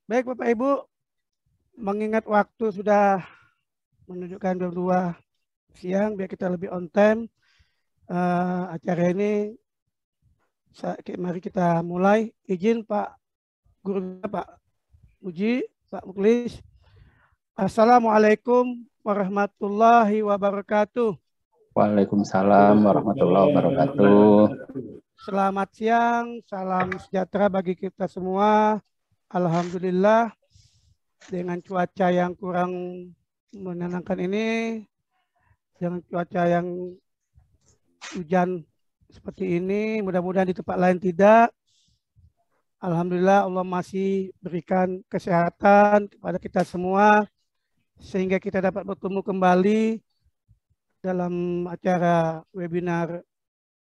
Baik Bapak Ibu, mengingat waktu sudah menunjukkan jam 2 siang, biar kita lebih on time. Acara ini, mari kita mulai. Izin Pak Guru, Pak Muji, Pak Muklis. Assalamualaikum warahmatullahi wabarakatuh. Waalaikumsalam warahmatullahi wabarakatuh. Selamat siang, salam sejahtera bagi kita semua. Alhamdulillah, dengan cuaca yang kurang menenangkan ini, dengan cuaca yang hujan seperti ini, mudah-mudahan di tempat lain tidak. Alhamdulillah Allah masih berikan kesehatan kepada kita semua sehingga kita dapat bertemu kembali dalam acara webinar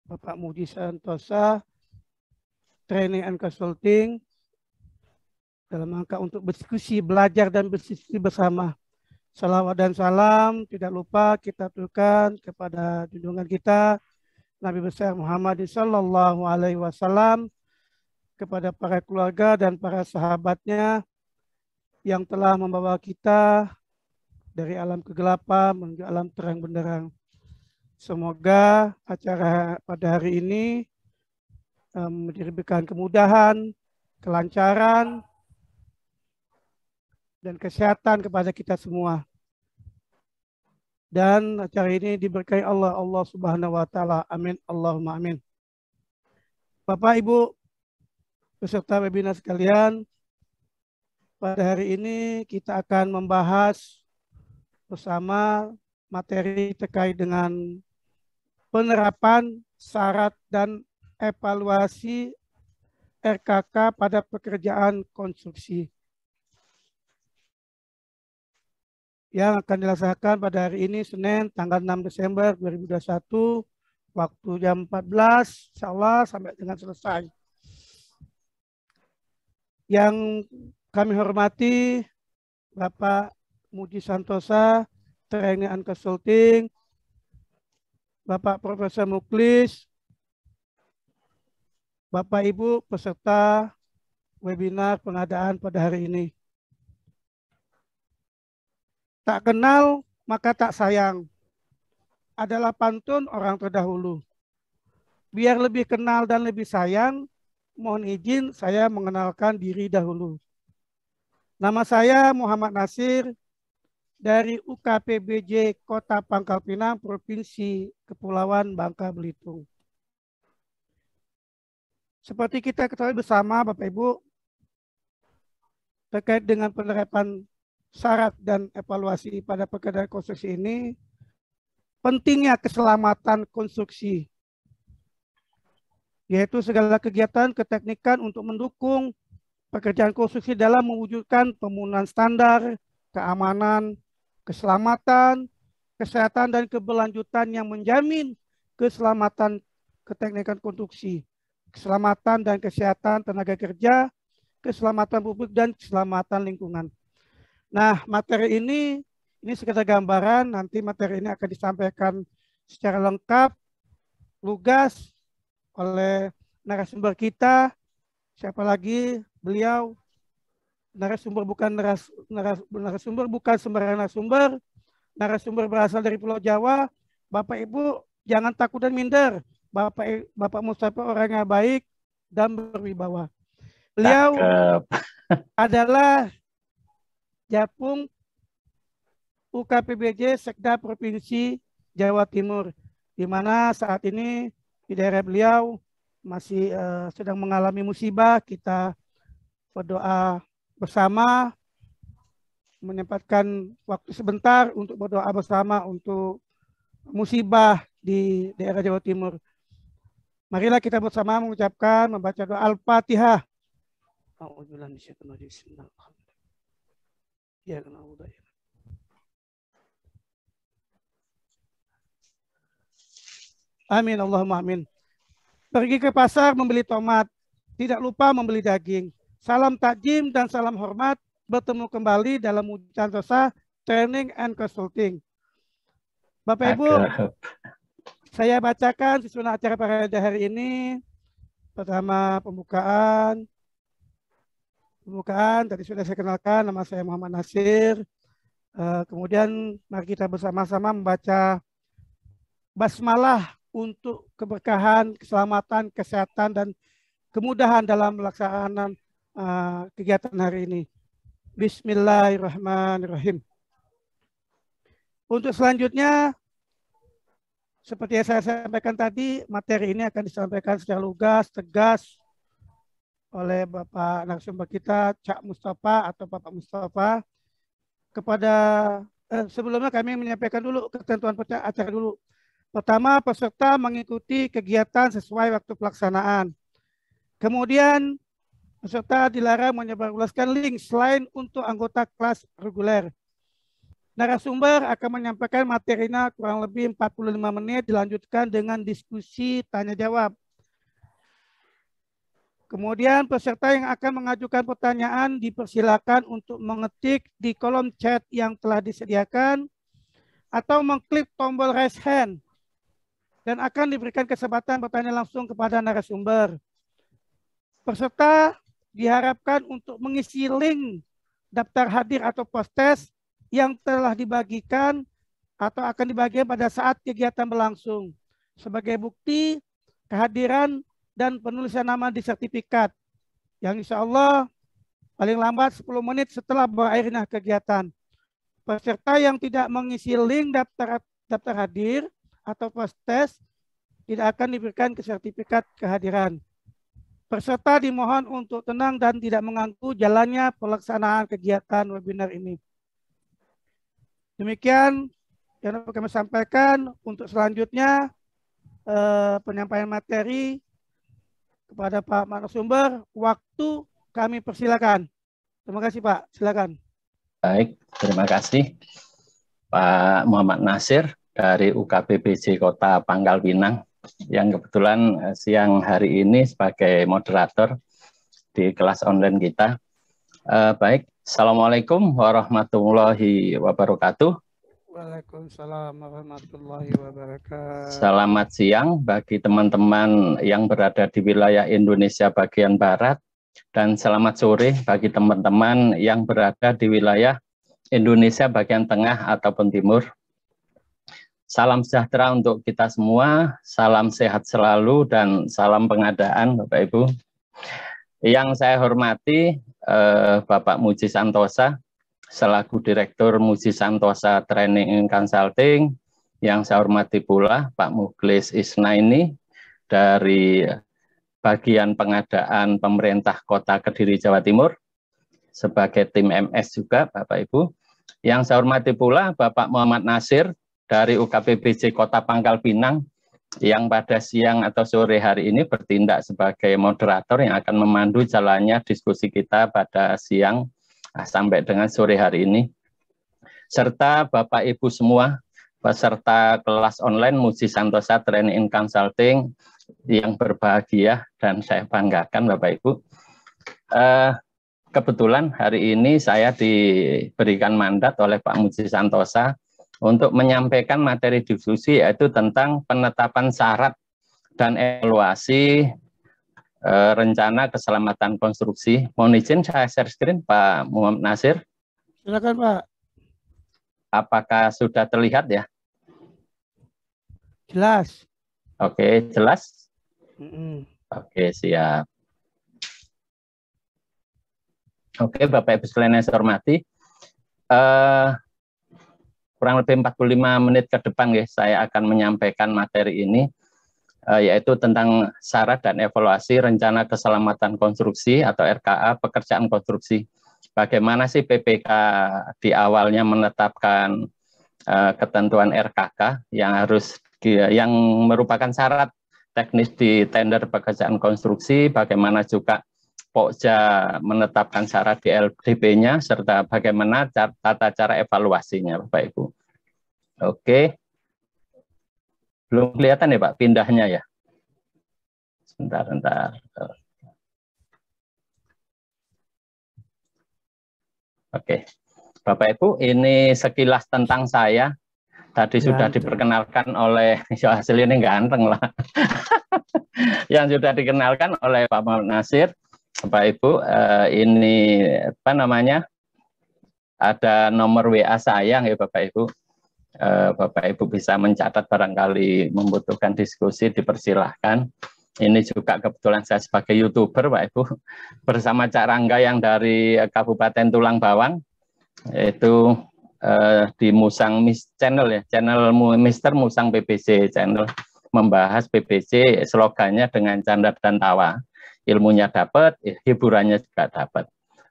Bapak Muji Santosa Training and Consulting dalam rangka untuk berdiskusi, belajar dan berdiskusi bersama. Salawat dan salam tidak lupa kita aturkan kepada junjungan kita Nabi besar Muhammad sallallahu alaihi wasallam, kepada para keluarga dan para sahabatnya yang telah membawa kita dari alam kegelapan menuju alam terang benderang. Semoga acara pada hari ini diberikan kemudahan, kelancaran, dan kesehatan kepada kita semua. Dan acara ini diberkahi Allah Subhanahu wa taala. Amin. Allahumma amin. Bapak Ibu peserta webinar sekalian, pada hari ini kita akan membahas bersama materi terkait dengan penerapan syarat dan evaluasi RKK pada pekerjaan konstruksi yang akan dilaksanakan pada hari ini Senin tanggal 6 Desember 2021 waktu jam 14 insya Allah sampai dengan selesai. Yang kami hormati Bapak Muji Santosa Training and Consulting, Bapak Profesor Muklis, Bapak Ibu peserta webinar pengadaan pada hari ini. Tak kenal maka tak sayang adalah pantun orang terdahulu. Biar lebih kenal dan lebih sayang, mohon izin saya mengenalkan diri dahulu. Nama saya Muhammad Nasir dari UKPBJ Kota Pangkal Pinang, Provinsi Kepulauan Bangka Belitung. Seperti kita ketahui bersama Bapak Ibu, terkait dengan penerapan syarat dan evaluasi pada pekerjaan konstruksi ini, pentingnya keselamatan konstruksi, yaitu segala kegiatan keteknikan untuk mendukung pekerjaan konstruksi dalam mewujudkan pemenuhan standar, keamanan, keselamatan, kesehatan, dan keberlanjutan yang menjamin keselamatan keteknikan konstruksi, keselamatan dan kesehatan tenaga kerja, keselamatan publik, dan keselamatan lingkungan. Nah, materi ini sekedar gambaran, nanti materi ini akan disampaikan secara lengkap, lugas oleh narasumber kita. Siapa lagi? Beliau narasumber bukan sembarang narasumber. Narasumber berasal dari Pulau Jawa. Bapak Ibu jangan takut dan minder. Bapak Mustafa orangnya baik dan berwibawa. Beliau adalah Japung UKPBJ Sekda Provinsi Jawa Timur, di mana saat ini di daerah beliau masih sedang mengalami musibah. Kita berdoa bersama, menyempatkan waktu sebentar untuk berdoa bersama untuk musibah di daerah Jawa Timur. Marilah kita bersama mengucapkan, membaca doa Al-Fatihah. Amin, Allahumma amin. Pergi ke pasar membeli tomat, tidak lupa membeli daging. Salam takjim dan salam hormat, bertemu kembali dalam Muji Santosa Training and Consulting. Bapak Ibu, saya bacakan susunan acara pada hari ini. Pertama pembukaan, pembukaan. Tadi sudah saya kenalkan, nama saya Muhammad Nasir. Kemudian mari kita bersama-sama membaca basmalah untuk keberkahan, keselamatan, kesehatan, dan kemudahan dalam pelaksanaan kegiatan hari ini. Bismillahirrahmanirrahim. Untuk selanjutnya, seperti yang saya sampaikan tadi, materi ini akan disampaikan secara lugas, tegas oleh Bapak narasumber kita, Cak Mustafa atau Bapak Mustafa. Sebelumnya kami menyampaikan dulu ketentuan acara dulu. Pertama, peserta mengikuti kegiatan sesuai waktu pelaksanaan. Kemudian, peserta dilarang menyebarluaskan link selain untuk anggota kelas reguler. Narasumber akan menyampaikan materinya kurang lebih 45 menit, dilanjutkan dengan diskusi tanya-jawab. Kemudian peserta yang akan mengajukan pertanyaan dipersilakan untuk mengetik di kolom chat yang telah disediakan atau mengklik tombol raise hand dan akan diberikan kesempatan bertanya langsung kepada narasumber. Peserta diharapkan untuk mengisi link daftar hadir atau post-test yang telah dibagikan atau akan dibagikan pada saat kegiatan berlangsung sebagai bukti kehadiran dan penulisan nama di sertifikat yang insya Allah paling lambat 10 menit setelah berakhirnya kegiatan. Peserta yang tidak mengisi link daftar hadir atau post-test tidak akan diberikan sertifikat kehadiran. Peserta dimohon untuk tenang dan tidak mengganggu jalannya pelaksanaan kegiatan webinar ini. Demikian yang dapat kami sampaikan. Untuk selanjutnya penyampaian materi kepada Pak narasumber, waktu kami persilakan. Terima kasih Pak, silakan. Baik, terima kasih Pak Muhammad Nasir dari UKBPJ Kota Pangkal Pinang yang kebetulan siang hari ini sebagai moderator di kelas online kita. Baik, Assalamualaikum warahmatullahi wabarakatuh. Waalaikumsalam warahmatullahi wabarakatuh. Selamat siang bagi teman-teman yang berada di wilayah Indonesia bagian Barat dan selamat sore bagi teman-teman yang berada di wilayah Indonesia bagian Tengah ataupun Timur. Salam sejahtera untuk kita semua, salam sehat selalu dan salam pengadaan Bapak Ibu. Yang saya hormati Bapak Muji Santosa selaku Direktur Muji Santosa Training and Consulting, yang saya hormati pula Pak Mukhlis Isnaini dari bagian pengadaan pemerintah Kota Kediri Jawa Timur sebagai tim MS juga Bapak Ibu. Yang saya hormati pula Bapak Muhammad Nasir dari UKBPJ Kota Pangkal Pinang yang pada siang atau sore hari ini bertindak sebagai moderator yang akan memandu jalannya diskusi kita pada siang sampai dengan sore hari ini. Serta Bapak Ibu semua peserta kelas online Muji Santosa Training and Consulting yang berbahagia dan saya banggakan Bapak Ibu. Kebetulan hari ini saya diberikan mandat oleh Pak Muji Santosa untuk menyampaikan materi diskusi yaitu tentang penetapan syarat dan evaluasi rencana keselamatan konstruksi. Mohon izin saya share screen Pak Muhammad Nasir. Silakan Pak. Apakah sudah terlihat ya? Jelas. Oke, jelas? Oke, siap. Oke, Bapak Ibu sekalian yang saya hormati. Kurang lebih 45 menit ke depan saya akan menyampaikan materi ini. Yaitu tentang syarat dan evaluasi rencana keselamatan konstruksi atau RKA pekerjaan konstruksi. Bagaimana sih PPK di awalnya menetapkan ketentuan RKK yang merupakan syarat teknis di tender pekerjaan konstruksi, bagaimana juga Pokja menetapkan syarat di LDP-nya, serta bagaimana tata cara evaluasinya Bapak Ibu. Oke. Belum kelihatan ya Pak pindahnya ya? Sebentar. Oke. Bapak Ibu, ini sekilas tentang saya. Tadi sudah diperkenalkan oleh, ya hasil ini ganteng lah. Yang sudah dikenalkan oleh Pak Muhammad Nasir. Bapak Ibu, ini apa namanya? Ada nomor WA saya ya Bapak Ibu. Bapak Ibu bisa mencatat, barangkali membutuhkan diskusi dipersilahkan. Ini juga kebetulan saya sebagai YouTuber Pak Ibu, bersama Cak Rangga yang dari Kabupaten Tulang Bawang, yaitu di Musang Channel ya, channel Mr. Musang PBC channel, membahas PBC, slogannya dengan canda dan tawa. Ilmunya dapat, hiburannya juga dapat.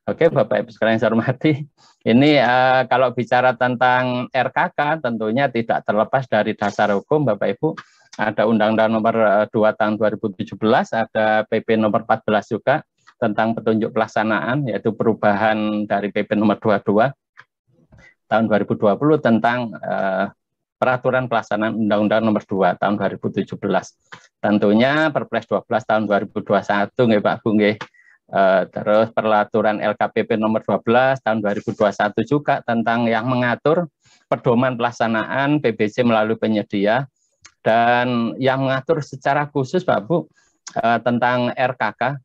Oke, Bapak Ibu sekalian saya hormati, ini kalau bicara tentang RKK tentunya tidak terlepas dari dasar hukum Bapak Ibu. Ada Undang-Undang nomor 2 tahun 2017, ada PP nomor 14 juga tentang petunjuk pelaksanaan, yaitu perubahan dari PP nomor 22 tahun 2020 tentang peraturan pelaksanaan Undang-Undang nomor 2 tahun 2017. Tentunya Perpres 12 tahun 2021 nggih Pak Bu nggih. Terus peraturan LKPP nomor 12 tahun 2021 juga tentang yang mengatur pedoman pelaksanaan PBC melalui penyedia, dan yang mengatur secara khusus Pak Bu tentang RKK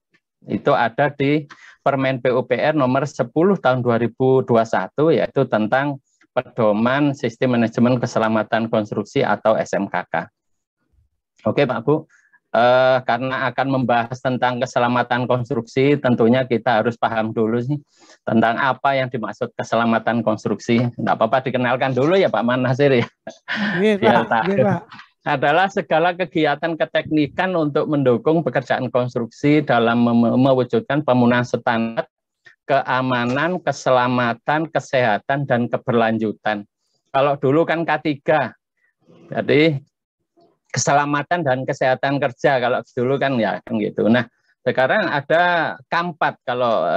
itu ada di Permen PUPR nomor 10 tahun 2021, yaitu tentang pedoman sistem manajemen keselamatan konstruksi atau SMKK. Oke Pak Bu, karena akan membahas tentang keselamatan konstruksi, tentunya kita harus paham dulu sih tentang apa yang dimaksud keselamatan konstruksi. Tidak apa-apa dikenalkan dulu ya Pak Manasir ya. Iya Pak. Adalah segala kegiatan keteknikan untuk mendukung pekerjaan konstruksi dalam mewujudkan pemenuhan standar keamanan, keselamatan, kesehatan, dan keberlanjutan. Kalau dulu kan K3, jadi keselamatan dan kesehatan kerja, kalau dulu kan ya kan gitu. Nah, sekarang ada K4 kalau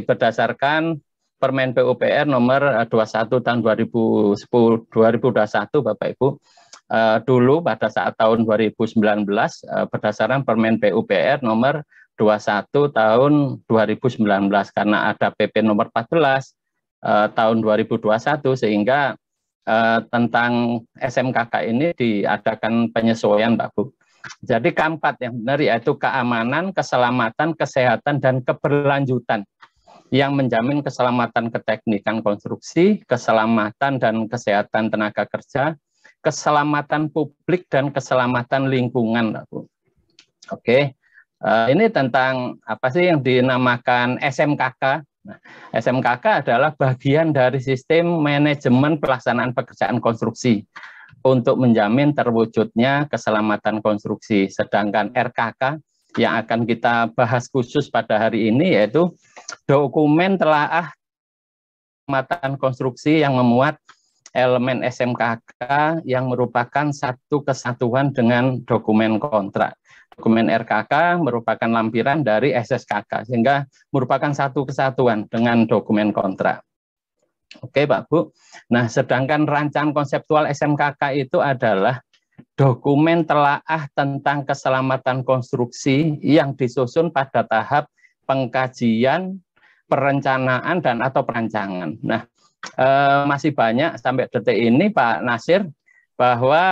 berdasarkan Permen PUPR nomor 21 tahun 2021 Bapak Ibu. Dulu pada saat tahun 2019 berdasarkan Permen PUPR nomor 21 tahun 2019, karena ada PP nomor 14 tahun 2021 sehingga tentang SMKK ini diadakan penyesuaian Pak Bu. Jadi keempat yang benar yaitu keamanan, keselamatan, kesehatan, dan keberlanjutan yang menjamin keselamatan keteknikan konstruksi, keselamatan dan kesehatan tenaga kerja, keselamatan publik, dan keselamatan lingkungan Pak Bu. Oke, ini tentang apa sih yang dinamakan SMKK. Nah, SMKK adalah bagian dari sistem manajemen pelaksanaan pekerjaan konstruksi untuk menjamin terwujudnya keselamatan konstruksi. Sedangkan RKK yang akan kita bahas khusus pada hari ini yaitu dokumen telaah keselamatan konstruksi yang memuat elemen SMKK yang merupakan satu kesatuan dengan dokumen kontrak. Dokumen RKK merupakan lampiran dari SSKK, sehingga merupakan satu kesatuan dengan dokumen kontrak. Oke Pak Bu, nah sedangkan rancangan konseptual SMKK itu adalah dokumen telaah tentang keselamatan konstruksi yang disusun pada tahap pengkajian, perencanaan, dan atau perancangan. Nah, masih banyak sampai detik ini Pak Nasir, bahwa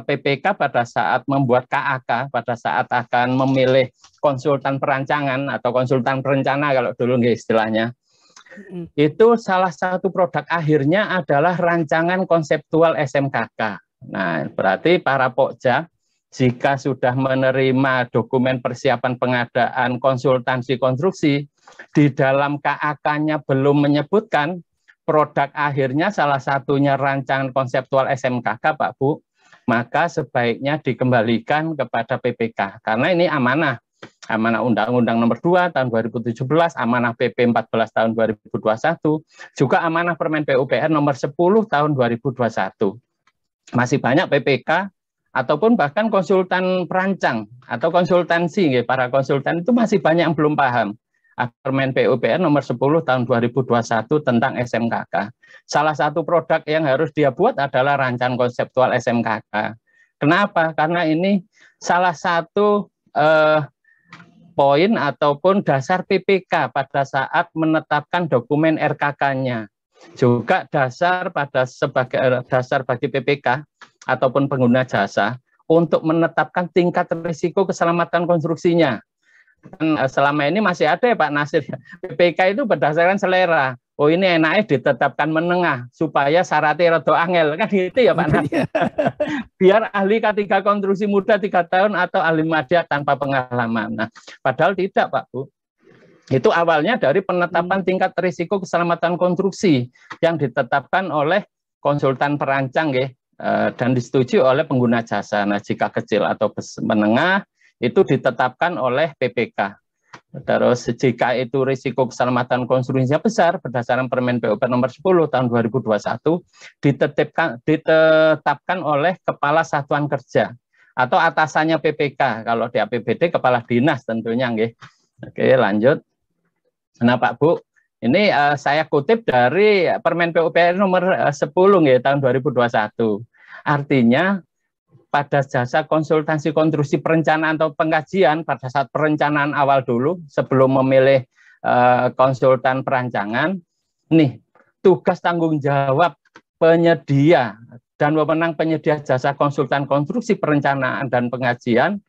PPK pada saat membuat KAK, pada saat akan memilih konsultan perancangan atau konsultan perencana kalau dulu istilahnya, itu salah satu produk akhirnya adalah rancangan konseptual SMKK. Nah, berarti para Pokja jika sudah menerima dokumen persiapan pengadaan konsultansi konstruksi, di dalam KAK-nya belum menyebutkan produk akhirnya salah satunya rancangan konseptual SMKK Pak Bu, maka sebaiknya dikembalikan kepada PPK, karena ini amanah Undang-Undang nomor 2 tahun 2017, amanah PP 14 tahun 2021, juga amanah Permen PUPR nomor 10 tahun 2021. Masih banyak PPK ataupun bahkan konsultan perancang atau konsultansi, para konsultan itu masih banyak yang belum paham Permen PUPR nomor 10 tahun 2021 tentang SMKK. Salah satu produk yang harus dia buat adalah rancangan konseptual SMKK. Kenapa? Karena ini salah satu poin ataupun dasar PPK pada saat menetapkan dokumen RKK-nya. Juga dasar sebagai dasar bagi PPK ataupun pengguna jasa untuk menetapkan tingkat risiko keselamatan konstruksinya. Selama ini masih ada ya Pak Nasir, PPK itu berdasarkan selera. Oh ini enaknya ditetapkan menengah supaya syaratnya rada angel kan gitu ya Pak Nasir. Biar ahli K3 konstruksi muda 3 tahun atau ahli media tanpa pengalaman. Nah, padahal tidak Pak Bu. Itu awalnya dari penetapan tingkat risiko keselamatan konstruksi yang ditetapkan oleh konsultan perancang ya, dan disetujui oleh pengguna jasa. Nah, jika kecil atau menengah itu ditetapkan oleh PPK. Terus jika itu risiko keselamatan konstruksinya besar berdasarkan Permen PUPR nomor 10 tahun 2021 ditetapkan oleh Kepala Satuan Kerja atau atasannya PPK. Kalau di APBD Kepala Dinas tentunya nggih. Oke, lanjut. Nah, Pak Bu, ini saya kutip dari Permen PUPR nomor 10 nggih tahun 2021. Artinya pada jasa konsultasi konstruksi perencanaan atau pengkajian pada saat perencanaan awal dulu sebelum memilih konsultan perancangan, nih tugas tanggung jawab penyedia dan wewenang penyedia jasa konsultan konstruksi perencanaan dan pengkajian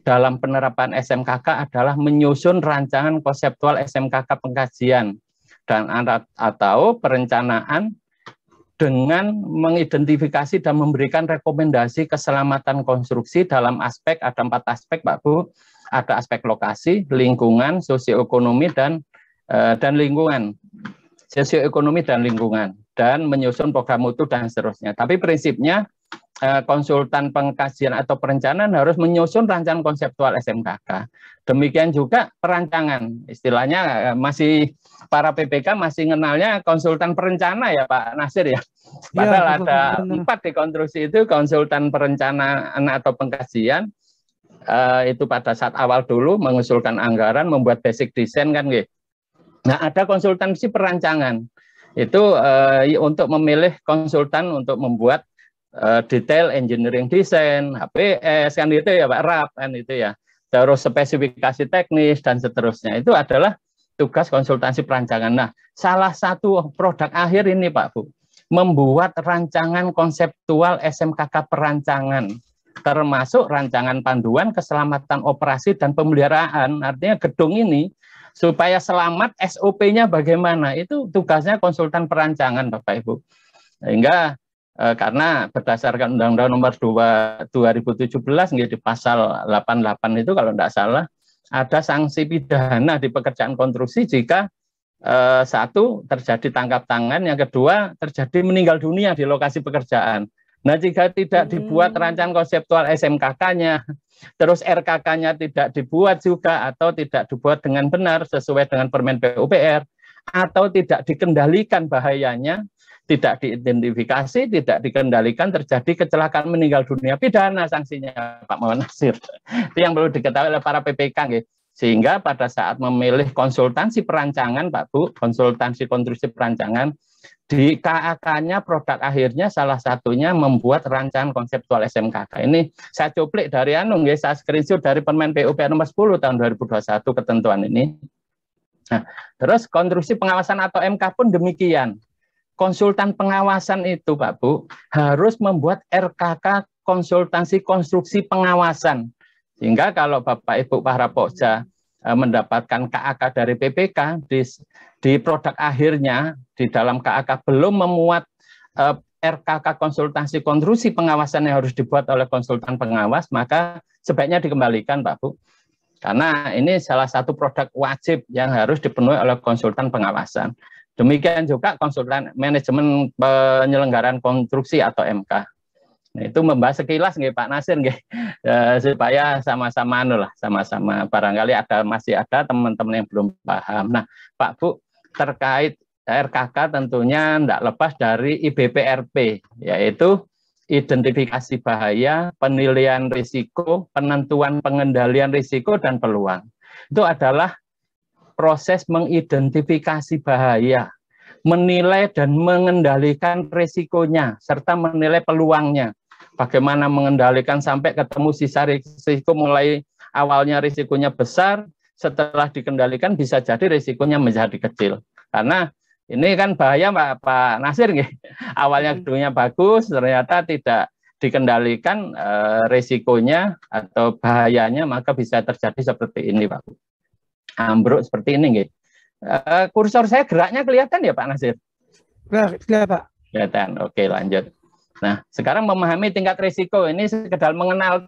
dalam penerapan SMKK adalah menyusun rancangan konseptual SMKK pengkajian dan atau perencanaan dengan mengidentifikasi dan memberikan rekomendasi keselamatan konstruksi dalam aspek, ada 4 aspek Pak Bu, ada aspek lokasi, lingkungan, sosioekonomi dan lingkungan, sosioekonomi dan lingkungan, dan menyusun program mutu dan seterusnya. Tapi prinsipnya konsultan pengkajian atau perencanaan harus menyusun rancangan konseptual SMKK. Demikian juga perancangan, istilahnya masih para PPK masih kenalnya konsultan perencana ya Pak Nasir ya. Padahal ya, ada 4 di konstruksi itu konsultan perencanaan atau pengkajian, itu pada saat awal dulu mengusulkan anggaran, membuat basic design kan gitu. Nah ada konsultansi perancangan, itu untuk memilih konsultan untuk membuat detail engineering design, HPS kan itu ya Pak, RAP kan itu ya. Terus spesifikasi teknis dan seterusnya. Itu adalah tugas konsultansi perancangan. Nah, salah satu produk akhir ini Pak Bu, membuat rancangan konseptual SMKK perancangan, termasuk rancangan panduan keselamatan operasi dan pemeliharaan. Artinya gedung ini supaya selamat, SOP-nya bagaimana, itu tugasnya konsultan perancangan Bapak Ibu. Sehingga karena berdasarkan Undang-Undang nomor 2 2017 di pasal 88 itu kalau tidak salah ada sanksi pidana di pekerjaan konstruksi jika satu terjadi tangkap tangan, yang kedua terjadi meninggal dunia di lokasi pekerjaan. Nah, jika tidak dibuat rancangan konseptual SMKK-nya, terus RKK-nya tidak dibuat juga atau tidak dibuat dengan benar sesuai dengan Permen PUPR atau tidak dikendalikan bahayanya, tidak diidentifikasi, tidak dikendalikan, terjadi kecelakaan meninggal dunia, pidana sanksinya Pak Muhammad Nasir. Itu yang perlu diketahui oleh para PPK. Gitu. Sehingga pada saat memilih konsultansi perancangan Pak Bu, konsultansi konstruksi perancangan, di KAK-nya produk akhirnya salah satunya membuat rancangan konseptual SMKK. Ini saya cuplik dari saya screenshot dari Permen PUPR nomor 10 tahun 2021 ketentuan ini. Nah, terus konstruksi pengawasan atau MK pun demikian. Konsultan pengawasan itu Pak Bu harus membuat RKK konsultansi konstruksi pengawasan. Sehingga kalau Bapak Ibu para Pokja mendapatkan KAK dari PPK di produk akhirnya di dalam KAK belum memuat RKK konsultansi konstruksi pengawasan yang harus dibuat oleh konsultan pengawas, maka sebaiknya dikembalikan Pak Bu. Karena ini salah satu produk wajib yang harus dipenuhi oleh konsultan pengawasan. Demikian juga konsultan manajemen penyelenggaraan konstruksi atau MK. Nah, itu membahas sekilas nggih Pak Nasir nggih, supaya sama-sama sama-sama barangkali masih ada teman-teman yang belum paham. Nah, Pak Bu, terkait RKK tentunya tidak lepas dari IBPRP, yaitu identifikasi bahaya, penilaian risiko, penentuan pengendalian risiko dan peluang. Itu adalah proses mengidentifikasi bahaya, menilai dan mengendalikan risikonya, serta menilai peluangnya. Bagaimana mengendalikan sampai ketemu sisa risiko, mulai awalnya risikonya besar, setelah dikendalikan bisa jadi risikonya menjadi kecil. Karena ini kan bahaya Pak Nasir, awalnya gedungnya bagus, ternyata tidak dikendalikan risikonya atau bahayanya, maka bisa terjadi seperti ini Pak. ambruk seperti ini nggih. Kursor saya geraknya kelihatan ya Pak Nasir? Kelihatan Pak. Kelihatan. Oke, lanjut. Nah, sekarang memahami tingkat risiko ini sekedar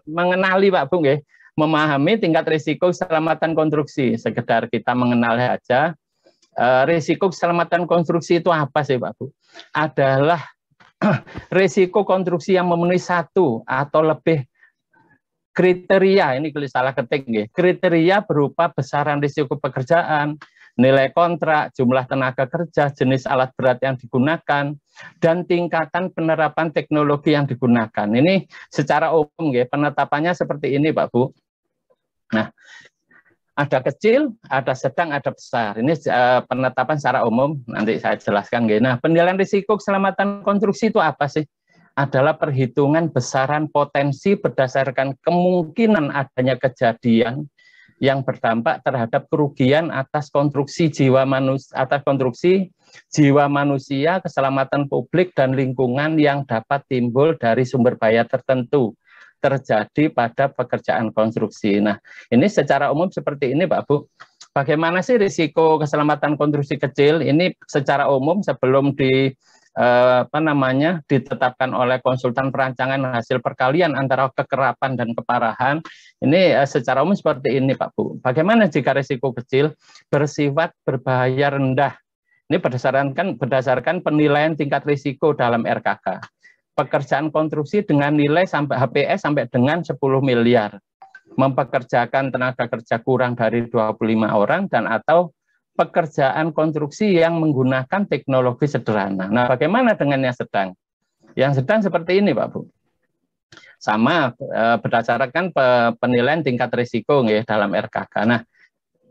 mengenali Pak Bu nggih. Memahami tingkat risiko keselamatan konstruksi, sekedar kita mengenal saja. Risiko keselamatan konstruksi itu apa sih Pak Bu? Adalah risiko konstruksi yang memenuhi satu atau lebih kriteria, ini kalau salah ketik nggih. Kriteria berupa besaran risiko pekerjaan, nilai kontrak, jumlah tenaga kerja, jenis alat berat yang digunakan, dan tingkatan penerapan teknologi yang digunakan. Ini secara umum nggih, penetapannya seperti ini Pak Bu. Nah, ada kecil, ada sedang, ada besar. Ini penetapan secara umum, nanti saya jelaskan nggih. Nah, penilaian risiko keselamatan konstruksi itu apa sih? Adalah perhitungan besaran potensi berdasarkan kemungkinan adanya kejadian yang berdampak terhadap kerugian atas konstruksi jiwa manusia, keselamatan publik dan lingkungan yang dapat timbul dari sumber bahaya tertentu terjadi pada pekerjaan konstruksi. Nah, ini secara umum seperti ini Pak Bu. Bagaimana sih risiko keselamatan konstruksi kecil? Ini secara umum sebelum ditetapkan oleh konsultan perancangan hasil perkalian antara kekerapan dan keparahan. Ini secara umum seperti ini Pak Bu. Bagaimana jika risiko kecil bersifat berbahaya rendah? Ini berdasarkan penilaian tingkat risiko dalam RKK. Pekerjaan konstruksi dengan nilai sampai HPS sampai dengan 10 miliar. Mempekerjakan tenaga kerja kurang dari 25 orang dan atau pekerjaan konstruksi yang menggunakan teknologi sederhana. Nah, bagaimana dengan yang sedang? Yang sedang seperti ini, Pak Bu. Sama berdasarkan penilaian tingkat risiko ya, dalam RKK. Nah,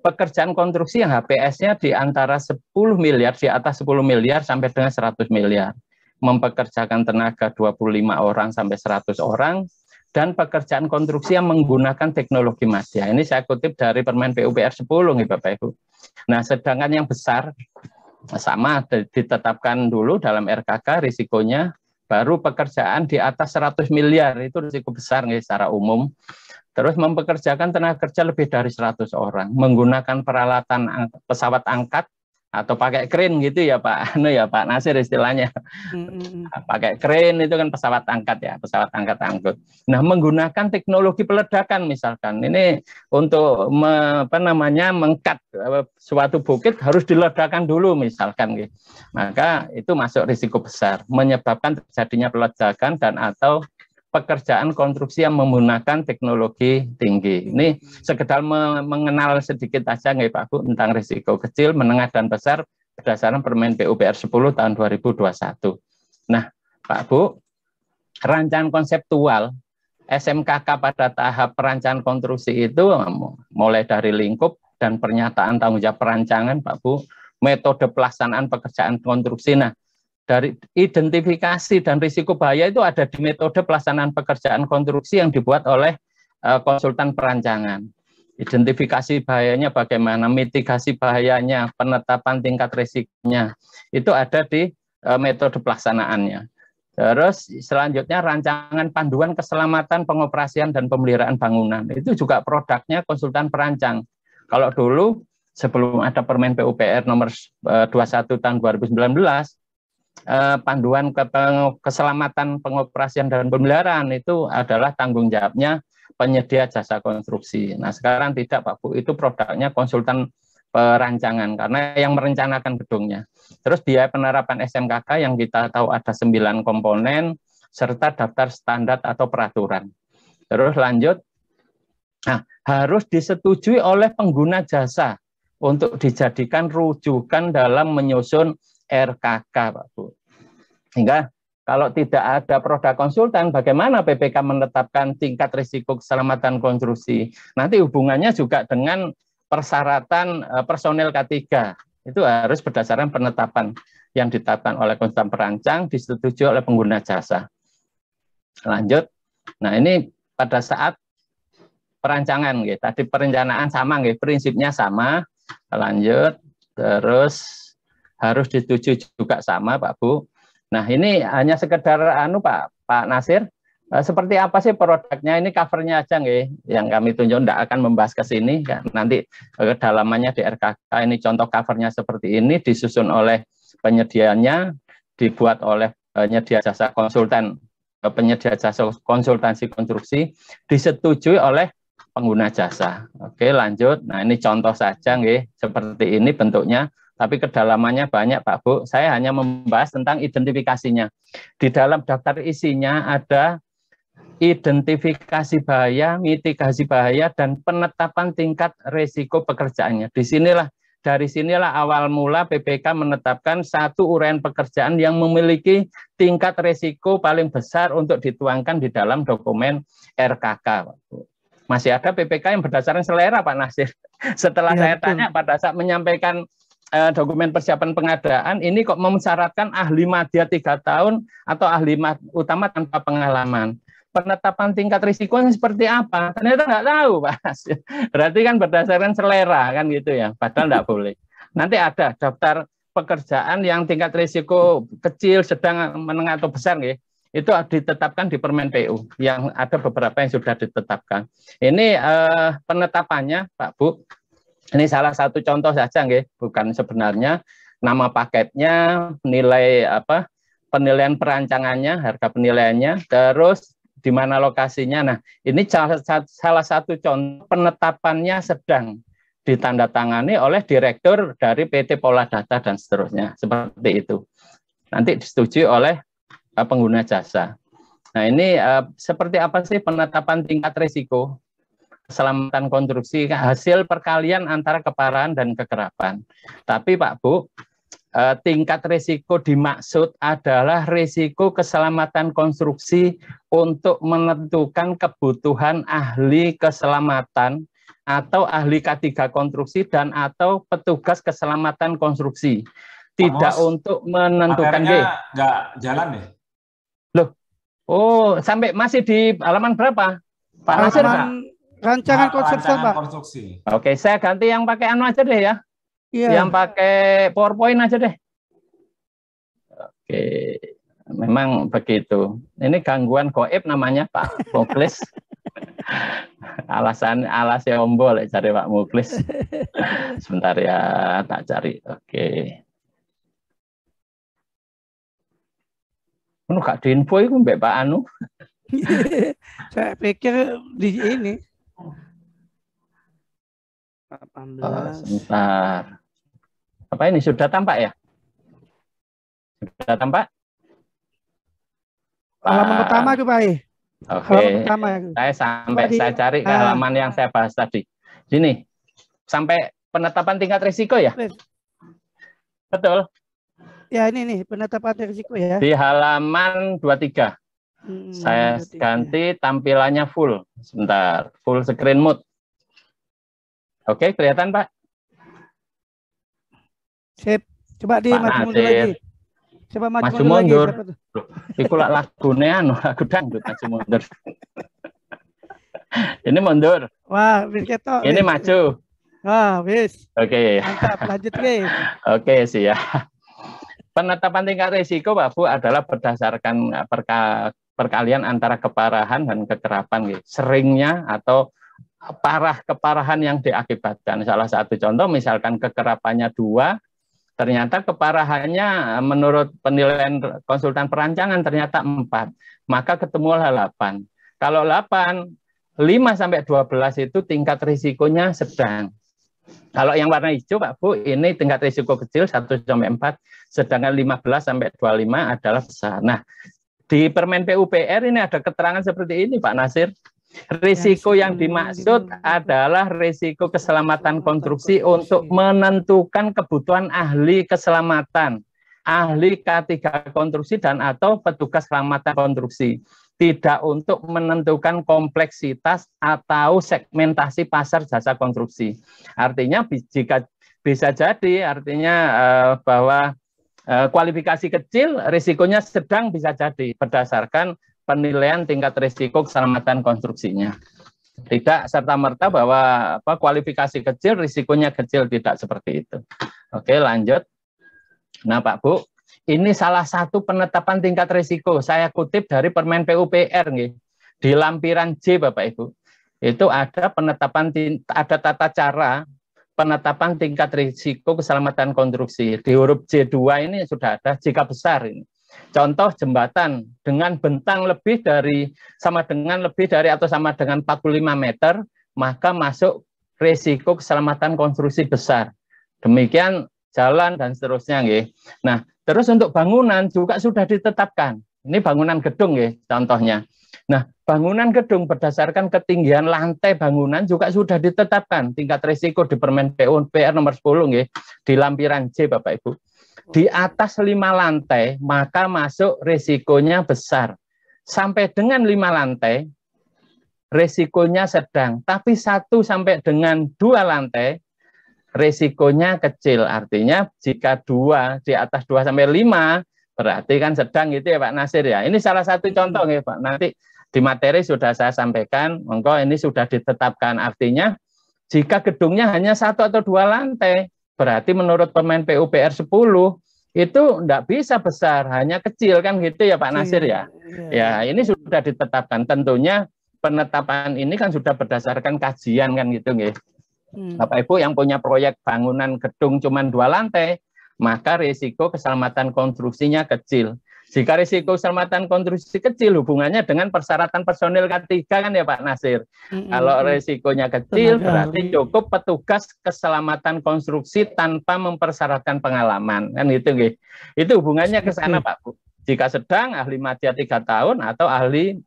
pekerjaan konstruksi yang HPS-nya di antara 10 miliar, di atas 10 miliar sampai dengan 100 miliar. Mempekerjakan tenaga 25 orang sampai 100 orang, dan pekerjaan konstruksi yang menggunakan teknologi media. Ini saya kutip dari Permen PUPR 10 nih Bapak Ibu. Nah, sedangkan yang besar sama ditetapkan dulu dalam RKK risikonya, baru pekerjaan di atas 100 miliar itu risiko besar nih secara umum. Terus mempekerjakan tenaga kerja lebih dari 100 orang, menggunakan peralatan pesawat angkat atau pakai crane gitu ya Pak, ya Pak Nasir istilahnya. Pakai crane itu kan pesawat angkat ya, pesawat angkat angkut. Nah, menggunakan teknologi peledakan misalkan, ini untuk mengkat suatu bukit harus diledakkan dulu misalkan gitu. Maka itu masuk risiko besar, menyebabkan terjadinya peledakan dan atau pekerjaan konstruksi yang menggunakan teknologi tinggi. Ini sekedar mengenal sedikit aja nggih Pak Bu tentang risiko kecil, menengah dan besar berdasarkan Permen PUPR 10 tahun 2021. Nah, Pak Bu, rancangan konseptual SMKK pada tahap perancangan konstruksi itu mulai dari lingkup dan pernyataan tanggung jawab perancangan Pak Bu, metode pelaksanaan pekerjaan konstruksi. Nah, dari identifikasi dan risiko bahaya itu ada di metode pelaksanaan pekerjaan konstruksi yang dibuat oleh konsultan perancangan. Identifikasi bahayanya bagaimana, mitigasi bahayanya, penetapan tingkat risikonya, itu ada di metode pelaksanaannya. Terus selanjutnya rancangan panduan keselamatan pengoperasian dan pemeliharaan bangunan. Itu juga produknya konsultan perancang. Kalau dulu sebelum ada Permen PUPR nomor 21 tahun 2019, panduan keselamatan pengoperasian dan pemeliharaan itu adalah tanggung jawabnya penyedia jasa konstruksi. Nah, sekarang tidak Pak Bu, itu produknya konsultan perancangan karena yang merencanakan gedungnya. Terus biaya penerapan SMKK yang kita tahu ada 9 komponen serta daftar standar atau peraturan. Terus lanjut, nah, harus disetujui oleh pengguna jasa untuk dijadikan rujukan dalam menyusun RKK, Pak Bu. Sehingga kalau tidak ada produk konsultan, bagaimana PPK menetapkan tingkat risiko keselamatan konstruksi? Nanti hubungannya juga dengan persyaratan personel K3. Itu harus berdasarkan penetapan yang ditetapkan oleh konsultan perancang, disetujui oleh pengguna jasa. Lanjut. Nah, ini pada saat perancangan, gitu. Tadi perencanaan sama, gitu. Prinsipnya sama. Lanjut. Terus harus disetujui juga sama, Pak Bu. Nah, ini hanya sekedar Pak Nasir, Seperti apa sih produknya? Ini covernya aja nggih, yang kami tunjuk, tidak akan membahas ke sini. Nanti kedalamannya di RKK. Ini contoh covernya seperti ini, disusun oleh penyedianya, dibuat oleh penyedia jasa konsultan, penyedia jasa konsultansi konstruksi, disetujui oleh pengguna jasa. Oke, lanjut. Nah, ini contoh saja nggih, seperti ini bentuknya. Tapi kedalamannya banyak Pak Bu. Saya hanya membahas tentang identifikasinya. Di dalam daftar isinya ada identifikasi bahaya, mitigasi bahaya, dan penetapan tingkat risiko pekerjaannya. Dari sinilah awal mula PPK menetapkan satu uraian pekerjaan yang memiliki tingkat risiko paling besar untuk dituangkan di dalam dokumen RKK. Masih ada PPK yang berdasarkan selera Pak Nasir. Setelah saya tanya pada saat menyampaikan dokumen persiapan pengadaan, ini kok mensyaratkan ahli madya 3 tahun atau ahli utama tanpa pengalaman. Penetapan tingkat risikonya seperti apa? Ternyata nggak tahu, Pak. Berarti kan berdasarkan selera kan gitu ya, padahal nggak boleh. Nanti ada daftar pekerjaan yang tingkat risiko kecil, sedang, menengah atau besar, gitu. Itu ditetapkan di Permen PU, yang ada beberapa yang sudah ditetapkan. Ini penetapannya, Pak Bu. Ini salah satu contoh saja, nggih, bukan sebenarnya nama paketnya, nilai apa, penilaian perancangannya, harga penilaiannya, terus di mana lokasinya. Nah, ini salah satu contoh penetapannya sedang ditandatangani oleh direktur dari PT Pola Data dan seterusnya, seperti itu. Nanti disetujui oleh pengguna jasa. Nah, ini seperti apa sih penetapan tingkat risiko keselamatan konstruksi hasil perkalian antara keparahan dan kekerapan. Tapi Pak Bu, tingkat risiko dimaksud adalah risiko keselamatan konstruksi untuk menentukan kebutuhan ahli keselamatan atau ahli K3 konstruksi dan atau petugas keselamatan konstruksi. Tidak untuk menentukan nggak jalan deh. Loh, oh sampai masih di halaman berapa? Pak Nasir, rancangan konseptual, Pak. Konstruksi. Oke, saya ganti yang pakai anu aja deh ya. Iya. Yang pakai PowerPoint aja deh. Oke, memang begitu. Ini gangguan goib namanya Pak Muklis. Alasnya ombol cari Pak Muklis. Sebentar ya, tak cari. Oke. Gak diinfo itu Mbak Pak Anu. Saya pikir di ini. 18. Sebentar. Apa ini sudah tampak ya? Sudah tampak? Halaman pertama itu Pak. Oke. Pertama. Saya cari ke halaman yang saya bahas tadi. Sini. Sampai penetapan tingkat risiko ya? Betul. Ya ini nih penetapan risiko ya. Di halaman 23. Saya 23. Ganti tampilannya full. Sebentar. Full screen mode. Oke, kelihatan Pak? Sip. Coba di maju mundur lagi. Coba maju mundur lagi. Iku lagune anu, lagu dangdut maju mundur. Ini mundur. Wah, wis ketok. Ini maju. Wah, wis. Oke. Mantap, lanjut guys. Oke, siap. Penetapan tingkat risiko Pak Bu adalah berdasarkan perkalian antara keparahan dan kekerapan gitu. Seringnya atau keparahan yang diakibatkan. Salah satu contoh misalkan kekerapannya 2, ternyata keparahannya menurut penilaian konsultan perancangan ternyata 4. Maka ketemulah 8. Kalau 8, 5 sampai 12 itu tingkat risikonya sedang. Kalau yang warna hijau Pak Bu, ini tingkat risiko kecil 1 sampai 4, sedangkan 15 sampai 25 adalah besar. Nah, di Permen PUPR ini ada keterangan seperti ini Pak Nasir. Risiko yang dimaksud adalah risiko keselamatan konstruksi untuk menentukan kebutuhan ahli keselamatan, ahli K3 konstruksi dan atau petugas keselamatan konstruksi. Tidak untuk menentukan kompleksitas atau segmentasi pasar jasa konstruksi. Artinya jika bisa jadi artinya bahwa kualifikasi kecil risikonya sedang bisa jadi berdasarkan penilaian tingkat risiko keselamatan konstruksinya. Tidak serta-merta bahwa kualifikasi kecil, risikonya kecil, tidak seperti itu. Oke, lanjut. Nah, Pak Bu, ini salah satu penetapan tingkat risiko. Saya kutip dari Permen PUPR. Nih. Di lampiran J Bapak Ibu, itu ada ada tata cara penetapan tingkat risiko keselamatan konstruksi. Di huruf J2 ini sudah ada jika besar ini. Contoh jembatan dengan bentang lebih dari atau sama dengan 45 meter, maka masuk risiko keselamatan konstruksi besar. Demikian jalan dan seterusnya nggih. Nah, terus untuk bangunan juga sudah ditetapkan. Ini bangunan gedung nggih contohnya. Nah, bangunan gedung berdasarkan ketinggian lantai bangunan juga sudah ditetapkan tingkat risiko di Permen PUPR nomor 10 nggih, di lampiran J Bapak Ibu. Di atas 5 lantai maka masuk risikonya besar. Sampai dengan 5 lantai risikonya sedang, tapi 1 sampai dengan 2 lantai risikonya kecil. Artinya jika 2 di atas 2 sampai 5 berarti kan sedang gitu ya Pak Nasir ya. Ini salah satu contoh ya Pak. Nanti di materi sudah saya sampaikan, monggo ini sudah ditetapkan. Artinya jika gedungnya hanya 1 atau 2 lantai, berarti menurut Permen PUPR 10 itu enggak bisa besar, hanya kecil kan gitu ya Pak Nasir ya. Ya, ini sudah ditetapkan. Tentunya penetapan ini kan sudah berdasarkan kajian kan gitu nggih. Bapak Ibu yang punya proyek bangunan gedung cuma 2 lantai, maka risiko keselamatan konstruksinya kecil. Jika risiko keselamatan konstruksi kecil, hubungannya dengan persyaratan personil K3 kan ya Pak Nasir. Kalau risikonya kecil, berarti cukup petugas keselamatan konstruksi tanpa mempersyaratkan pengalaman. Kan gitu nggih. Itu hubungannya ke sana Pak Bu. Jika sedang, ahli madya 3 tahun, atau ahli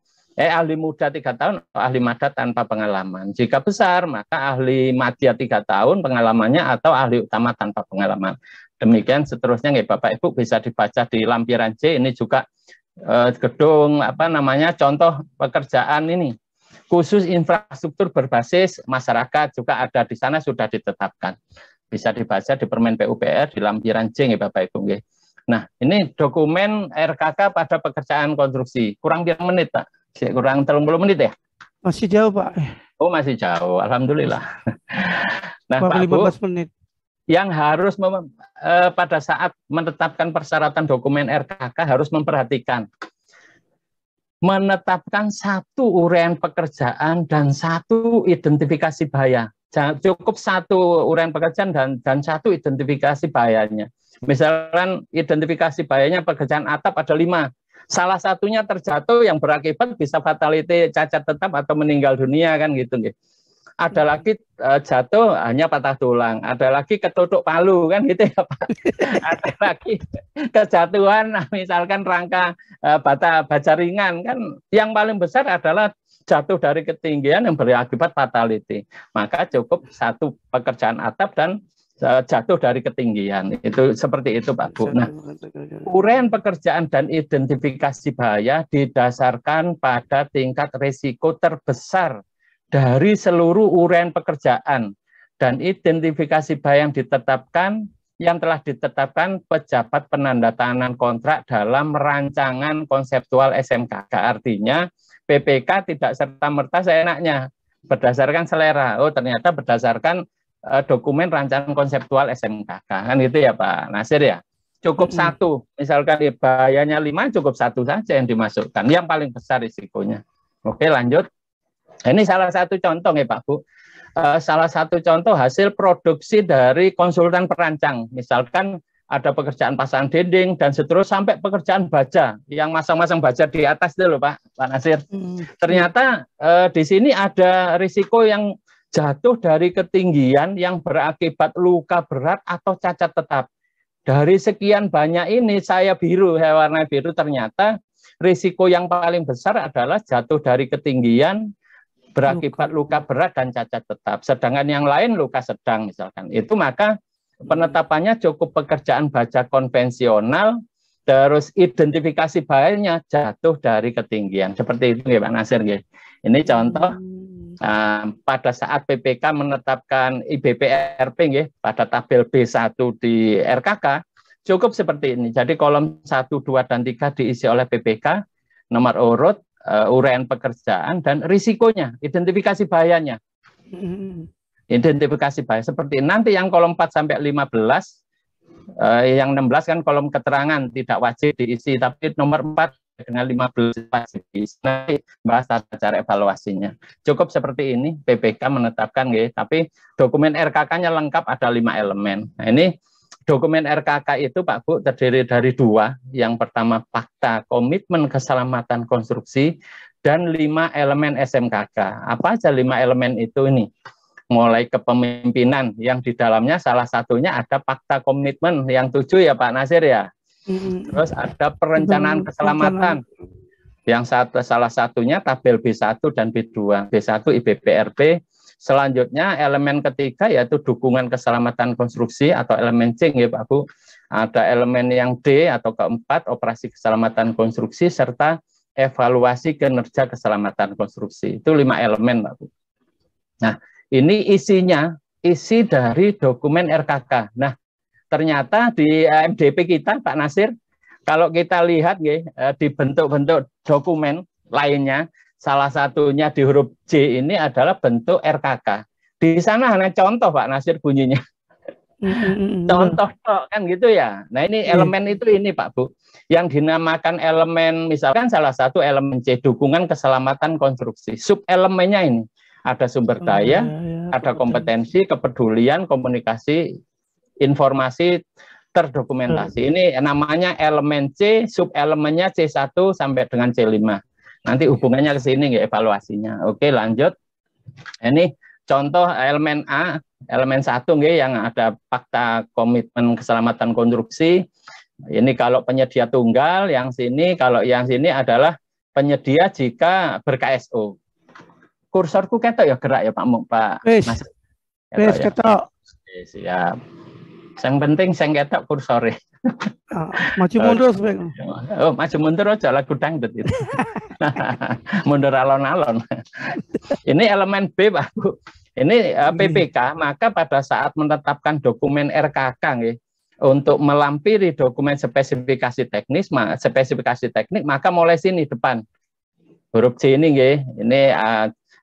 muda 3 tahun, atau ahli madya tanpa pengalaman. Jika besar, maka ahli madya 3 tahun pengalamannya, atau ahli utama tanpa pengalaman. Demikian seterusnya nggih Bapak Ibu, bisa dibaca di lampiran J. Ini juga gedung contoh pekerjaan ini khusus infrastruktur berbasis masyarakat juga ada di sana, sudah ditetapkan. Bisa dibaca di Permen PUPR di lampiran J nggih Bapak Ibu nggih. Nah, ini dokumen RKK pada pekerjaan konstruksi. Kurang berapa menit Pak? Kurang 30 menit ya? Masih jauh Pak. Oh, masih jauh. Alhamdulillah. Nah, Pak 15 menit. Yang harus pada saat menetapkan persyaratan dokumen RKK harus memperhatikan menetapkan 1 uraian pekerjaan dan 1 identifikasi bahaya. Cukup 1 uraian pekerjaan dan 1 identifikasi bahayanya. Misalkan identifikasi bahayanya pekerjaan atap ada 5. Salah satunya terjatuh yang berakibat bisa fatality, cacat tetap atau meninggal dunia kan gitu nggih. Ada lagi jatuh hanya patah tulang, ada lagi ketutuk palu kan gitu ya Pak. Ada lagi kejatuhan misalkan rangka baja ringan kan, yang paling besar adalah jatuh dari ketinggian yang berakibat fatality. Maka cukup 1 pekerjaan atap dan jatuh dari ketinggian. Itu seperti itu Pak Bu. Nah, uraian pekerjaan dan identifikasi bahaya didasarkan pada tingkat risiko terbesar dari seluruh uraian pekerjaan dan identifikasi bahaya yang telah ditetapkan pejabat penandatanganan kontrak dalam rancangan konseptual SMKK. Artinya PPK tidak serta-merta seenaknya berdasarkan selera. Oh, ternyata berdasarkan dokumen rancangan konseptual SMKK. Kan gitu ya Pak Nasir ya. Cukup 1. Misalkan bahayanya 5, cukup 1 saja yang dimasukkan. Yang paling besar risikonya. Oke, lanjut. Ini salah satu contoh ya Pak Bu. Salah satu contoh hasil produksi dari konsultan perancang. Misalkan ada pekerjaan pasang dinding dan seterusnya sampai pekerjaan baja yang masang-masang baja di atas itu loh Pak Nasir. Ternyata di sini ada risiko yang jatuh dari ketinggian yang berakibat luka berat atau cacat tetap. Dari sekian banyak ini warna biru, ternyata risiko yang paling besar adalah jatuh dari ketinggian berakibat luka berat dan cacat tetap. Sedangkan yang lain luka sedang misalkan. Itu maka penetapannya cukup pekerjaan baja konvensional, terus identifikasi bahayanya jatuh dari ketinggian. Seperti itu ya Pak Nasir. Ini contoh pada saat PPK menetapkan IBPRP pada tabel B1 di RKK, cukup seperti ini. Jadi kolom 1, 2, dan 3 diisi oleh PPK, nomor urut, uraian pekerjaan dan risikonya, identifikasi bahayanya. Identifikasi bahaya seperti nanti yang kolom 4 sampai 15, yang 16 kan kolom keterangan tidak wajib diisi, tapi nomor 4 dengan 15 pasifis. Nanti bahas tata cara evaluasinya. Cukup seperti ini, PPK menetapkan, tapi dokumen RKK-nya lengkap ada 5 elemen. Nah, ini dokumen RKK itu Pak Bu terdiri dari 2. Yang pertama fakta komitmen keselamatan konstruksi dan 5 elemen SMKK. Apa aja 5 elemen itu ini? Mulai kepemimpinan yang di dalamnya salah satunya ada fakta komitmen yang 7 ya Pak Nasir ya. Terus ada perencanaan keselamatan yang salah satunya tabel B1 dan B2. B1 IBPRP. Selanjutnya elemen ketiga yaitu dukungan keselamatan konstruksi atau elemen C ya Pak Bu. Ada elemen yang D atau keempat operasi keselamatan konstruksi serta evaluasi kinerja keselamatan konstruksi. Itu 5 elemen Pak Bu. Nah, ini isi dari dokumen RKK. Nah, ternyata di MDP kita, Pak Nasir, kalau kita lihat di bentuk-bentuk dokumen lainnya, salah satunya di huruf J ini adalah bentuk RKK. Di sana hanya contoh, Pak Nasir, bunyinya. Contoh kan gitu ya. Nah, ini elemen itu ini, Pak Bu. Yang dinamakan elemen, misalkan salah satu elemen C, dukungan keselamatan konstruksi. Sub-elemennya ini. Ada sumber daya, ada kompetensi, kepedulian, komunikasi, informasi terdokumentasi. Ini namanya elemen C, sub-elemennya C1 sampai dengan C5. Nanti hubungannya ke sini evaluasinya. Oke, lanjut. Ini contoh elemen A, elemen 1 yang ada fakta komitmen keselamatan konstruksi. Ini kalau penyedia tunggal, yang sini kalau yang sini adalah penyedia jika ber-KSO. Kursorku ketok ya gerak ya Pak Mas. Wis ketok. Siap. Yang penting saya ketok kursore. Maju mundur sebenarnya. Oh, maju mundur aja lagu dangdut itu. Mundur alon-alon. Ini elemen B Pak Bu. Ini PPK, maka pada saat menetapkan dokumen RKK untuk melampiri dokumen spesifikasi teknik, maka mulai sini depan. Huruf C ini ini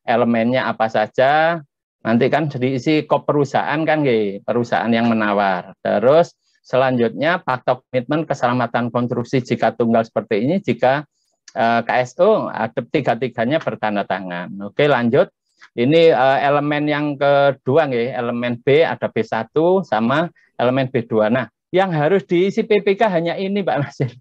elemennya apa saja, nanti kan diisi kop perusahaan kan perusahaan yang menawar. Terus selanjutnya fakta komitmen keselamatan konstruksi jika tunggal seperti ini, jika KSO ada 3-tiganya bertanda tangan. Oke, lanjut. Ini elemen yang kedua elemen B ada B1 sama elemen B2. Nah, yang harus diisi PPK hanya ini Pak Nasir.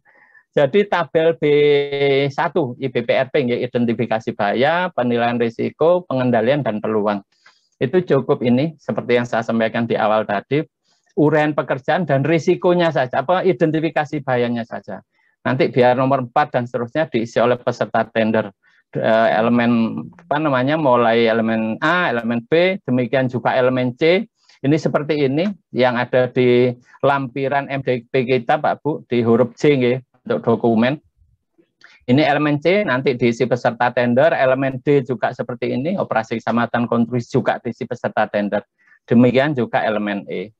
Jadi tabel B1 IBPRP identifikasi bahaya, penilaian risiko, pengendalian dan peluang. Itu cukup ini seperti yang saya sampaikan di awal tadi, uraian pekerjaan dan risikonya saja, identifikasi bahayanya saja. Nanti biar nomor 4 dan seterusnya diisi oleh peserta tender. Elemen mulai elemen A, elemen B, demikian juga elemen C. Ini seperti ini yang ada di lampiran MDP kita Pak Bu di huruf C untuk dokumen. Ini elemen C nanti diisi peserta tender, elemen D juga seperti ini, operasi keselamatan konstruksi juga diisi peserta tender. Demikian juga elemen E.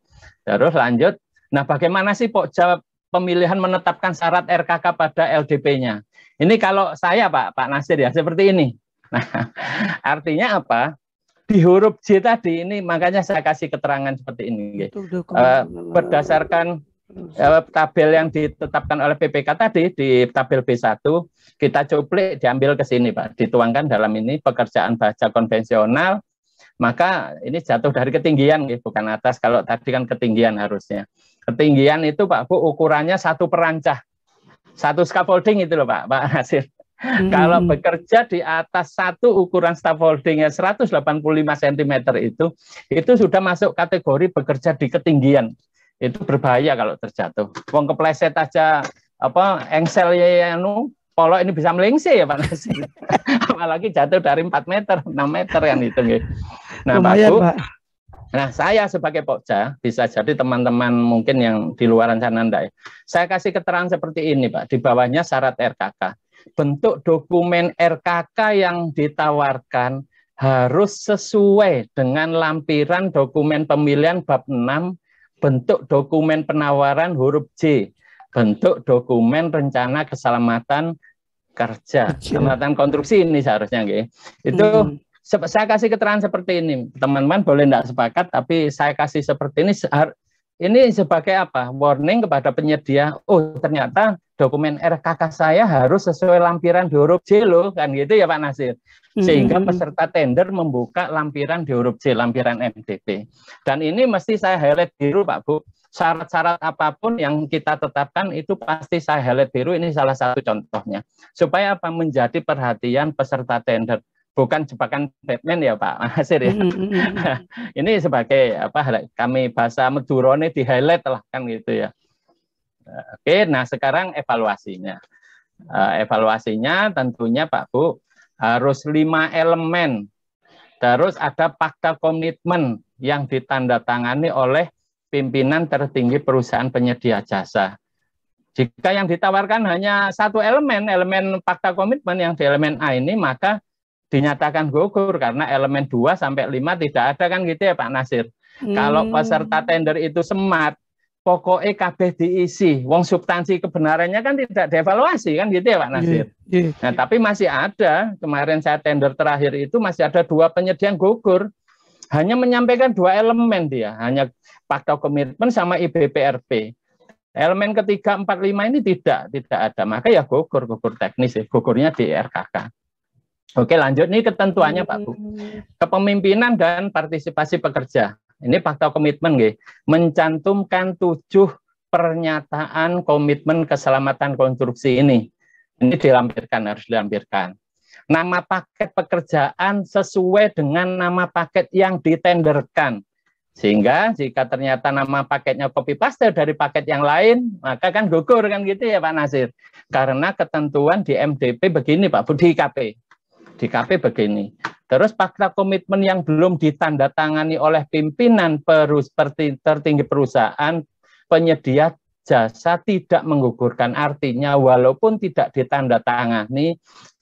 Terus lanjut. Nah, bagaimana sih Pokja pemilihan menetapkan syarat RKK pada LDP-nya? Ini kalau saya Pak Nasir ya seperti ini. Nah, artinya apa? Di huruf J tadi ini makanya saya kasih keterangan seperti ini. Berdasarkan tabel yang ditetapkan oleh PPK tadi di tabel B1 kita cuplik diambil ke sini Pak, dituangkan dalam ini pekerjaan baja konvensional, maka ini jatuh dari ketinggian bukan atas, kalau tadi kan ketinggian harusnya. Ketinggian itu Pak Bu ukurannya 1 perancah, 1 scaffolding itu loh Pak Nasir. Kalau bekerja di atas 1 ukuran scaffoldingnya 185 cm itu sudah masuk kategori bekerja di ketinggian. Itu berbahaya kalau terjatuh. Wong kepleset aja engsel polok ini bisa melengsing ya Pak Nasir. Apalagi jatuh dari 4 meter, 6 meter kan itu. Nah, lumayan, Pak. Nah, saya sebagai Pokja bisa jadi teman-teman mungkin yang di luaran sana enggak. Saya kasih keterangan seperti ini Pak, di bawahnya syarat RKK. Bentuk dokumen RKK yang ditawarkan harus sesuai dengan lampiran dokumen pemilihan bab 6 bentuk dokumen penawaran huruf J, bentuk dokumen rencana keselamatan kerja, keselamatan konstruksi ini seharusnya itu saya kasih keterangan seperti ini. Teman-teman boleh tidak sepakat, tapi saya kasih seperti ini ini sebagai apa? Warning kepada penyedia, oh ternyata dokumen RKK saya harus sesuai lampiran di huruf J loh, kan gitu ya Pak Nasir. Sehingga peserta tender membuka lampiran di huruf J, lampiran MDP. Dan ini mesti saya highlight biru Pak Bu. Syarat-syarat apapun yang kita tetapkan itu pasti saya highlight biru, ini salah satu contohnya. Supaya apa? Menjadi perhatian peserta tender. Bukan jebakan Batman ya Pak Nasir ya. Ini sebagai apa kami bahasa Medurone di highlight lah kan gitu ya. Oke, nah sekarang evaluasinya. Evaluasinya tentunya Pak Bu harus 5 elemen. Terus ada fakta komitmen yang ditandatangani oleh pimpinan tertinggi perusahaan penyedia jasa. Jika yang ditawarkan hanya satu elemen fakta komitmen yang di elemen A ini, maka dinyatakan gugur karena elemen 2 sampai 5 tidak ada kan gitu ya Pak Nasir. Kalau peserta tender itu smart, pokoknya kabeh diisi, wong substansi kebenarannya kan tidak dievaluasi kan gitu ya Pak Nasir. Nah, tapi masih ada, kemarin saya tender terakhir itu masih ada 2 penyedia yang gugur. Hanya menyampaikan 2 elemen dia, hanya fakta komitmen sama IBPRP. Elemen ketiga, 4, 5 ini tidak ada, maka ya gugur teknis, gugurnya di RKK. Oke, lanjut nih ketentuannya Pak Bu. Kepemimpinan dan partisipasi pekerja. Ini fakta komitmen nggih. Mencantumkan 7 pernyataan komitmen keselamatan konstruksi ini. Ini dilampirkan, harus dilampirkan. Nama paket pekerjaan sesuai dengan nama paket yang ditenderkan. Sehingga jika ternyata nama paketnya copy paste dari paket yang lain, maka kan gugur kan gitu ya Pak Nasir. Karena ketentuan di MDP begini Pak Bu, di KP. Di KP begini. Terus fakta komitmen yang belum ditandatangani oleh pimpinan tertinggi perusahaan penyedia jasa tidak menggugurkan. Artinya walaupun tidak ditandatangani,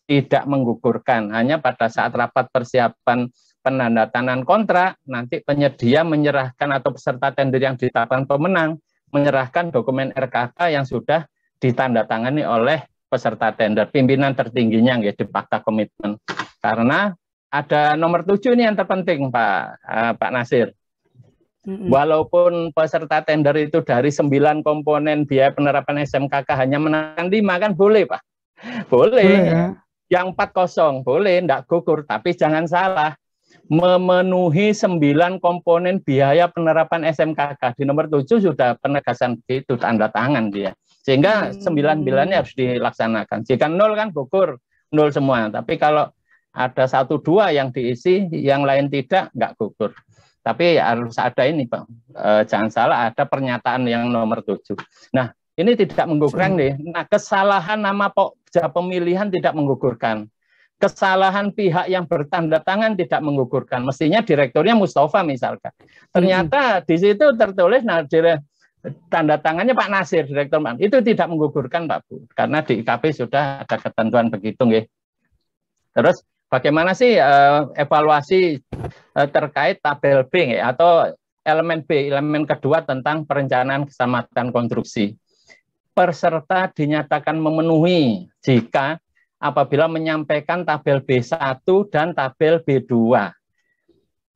tidak menggugurkan. Hanya pada saat rapat persiapan penandatanganan kontrak, nanti penyedia menyerahkan atau peserta tender yang ditetapkan pemenang, menyerahkan dokumen RKK yang sudah ditandatangani oleh peserta tender, pimpinan tertingginya di fakta komitmen. Karena ada nomor 7 ini yang terpenting Pak Nasir. Walaupun peserta tender itu dari 9 komponen biaya penerapan SMKK hanya menangkan 5 kan boleh Pak. Boleh ya. Yang 4 kosong boleh, enggak gugur, tapi jangan salah. Memenuhi 9 komponen biaya penerapan SMKK. Di nomor 7 sudah penegasan itu, tanda tangan dia. Sehingga 9-9-nya harus dilaksanakan. Jika 0 kan gugur, 0 semua. Tapi kalau ada 1-2 yang diisi, yang lain tidak, enggak gugur. Tapi harus ada ini Pak, jangan salah ada pernyataan yang nomor 7. Nah, ini tidak menggugurkan nih. Nah, kesalahan nama pemilihan tidak menggugurkan. Kesalahan pihak yang bertanda tangan tidak menggugurkan. Mestinya direkturnya Mustafa misalkan. Ternyata di situ tertulis tanda tangannya Pak Nasir, direktur. Itu tidak menggugurkan Pak Bu. Karena di IKP sudah ada ketentuan begitu nggih. Terus bagaimana sih evaluasi terkait tabel B atau elemen B, elemen kedua tentang perencanaan keselamatan konstruksi. Peserta dinyatakan memenuhi jika apabila menyampaikan tabel B1 dan tabel B2.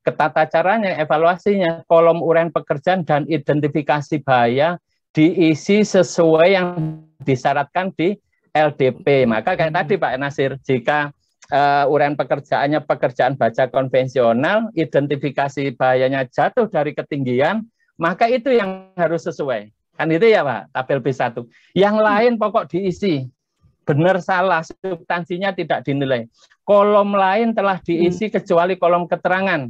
Ketata caranya, evaluasinya, kolom uraian pekerjaan dan identifikasi bahaya diisi sesuai yang disyaratkan di LDP. Maka kayak tadi Pak Nasir, jika uraian pekerjaannya pekerjaan baja konvensional, identifikasi bahayanya jatuh dari ketinggian, maka itu yang harus sesuai. Kan itu ya Pak, tabel B1. Yang lain pokok diisi. Benar salah, substansinya tidak dinilai. Kolom lain telah diisi kecuali kolom keterangan.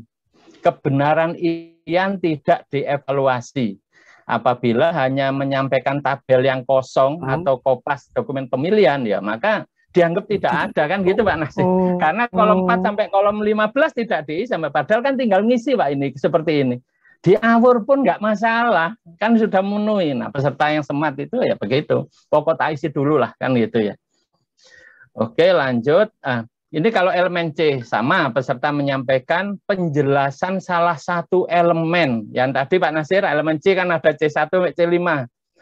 Kebenaran Ian tidak dievaluasi. Apabila hanya menyampaikan tabel yang kosong atau kopas dokumen pemilihan, ya maka dianggap tidak ada kan gitu Pak Nasir. Karena kolom 4 sampai kolom 15 tidak diisi, padahal kan tinggal ngisi Pak ini seperti ini. Di awur pun nggak masalah, kan sudah memenuhi. Nah, peserta yang smart itu ya begitu. Pokok tak isi dulu lah kan gitu ya. Oke, lanjut. Ini kalau elemen C sama, peserta menyampaikan penjelasan salah satu elemen. Yang tadi Pak Nasir, elemen C kan ada C1 sampai C5.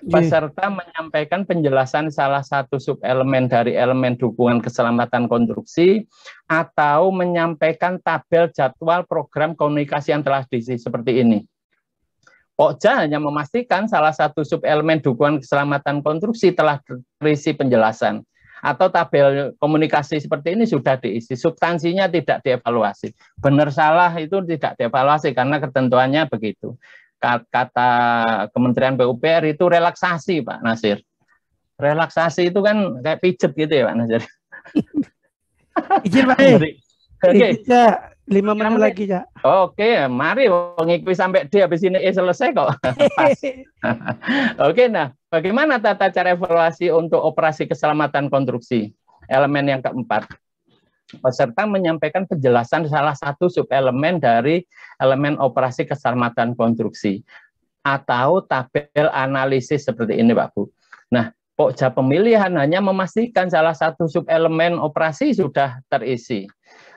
Peserta menyampaikan penjelasan salah satu subelemen dari elemen dukungan keselamatan konstruksi atau menyampaikan tabel jadwal program komunikasi yang telah diisi seperti ini. Pokja hanya memastikan salah satu subelemen dukungan keselamatan konstruksi telah terisi penjelasan atau tabel komunikasi seperti ini sudah diisi, substansinya tidak dievaluasi. Benar salah itu tidak dievaluasi karena ketentuannya begitu. Kata Kementerian PUPR itu relaksasi, Pak Nasir. Relaksasi itu kan kayak pijet gitu ya, Pak Nasir. Izin Pak. Oke. 5 menit lagi ya. Oke, mari ngikuti sampai D habis ini selesai kok. Pas. Oke, nah bagaimana tata cara evaluasi untuk operasi keselamatan konstruksi? Elemen yang keempat, peserta menyampaikan penjelasan salah satu subelemen dari elemen operasi keselamatan konstruksi atau tabel analisis seperti ini, Pak Bu. Nah, pokja pemilihan hanya memastikan salah satu subelemen operasi sudah terisi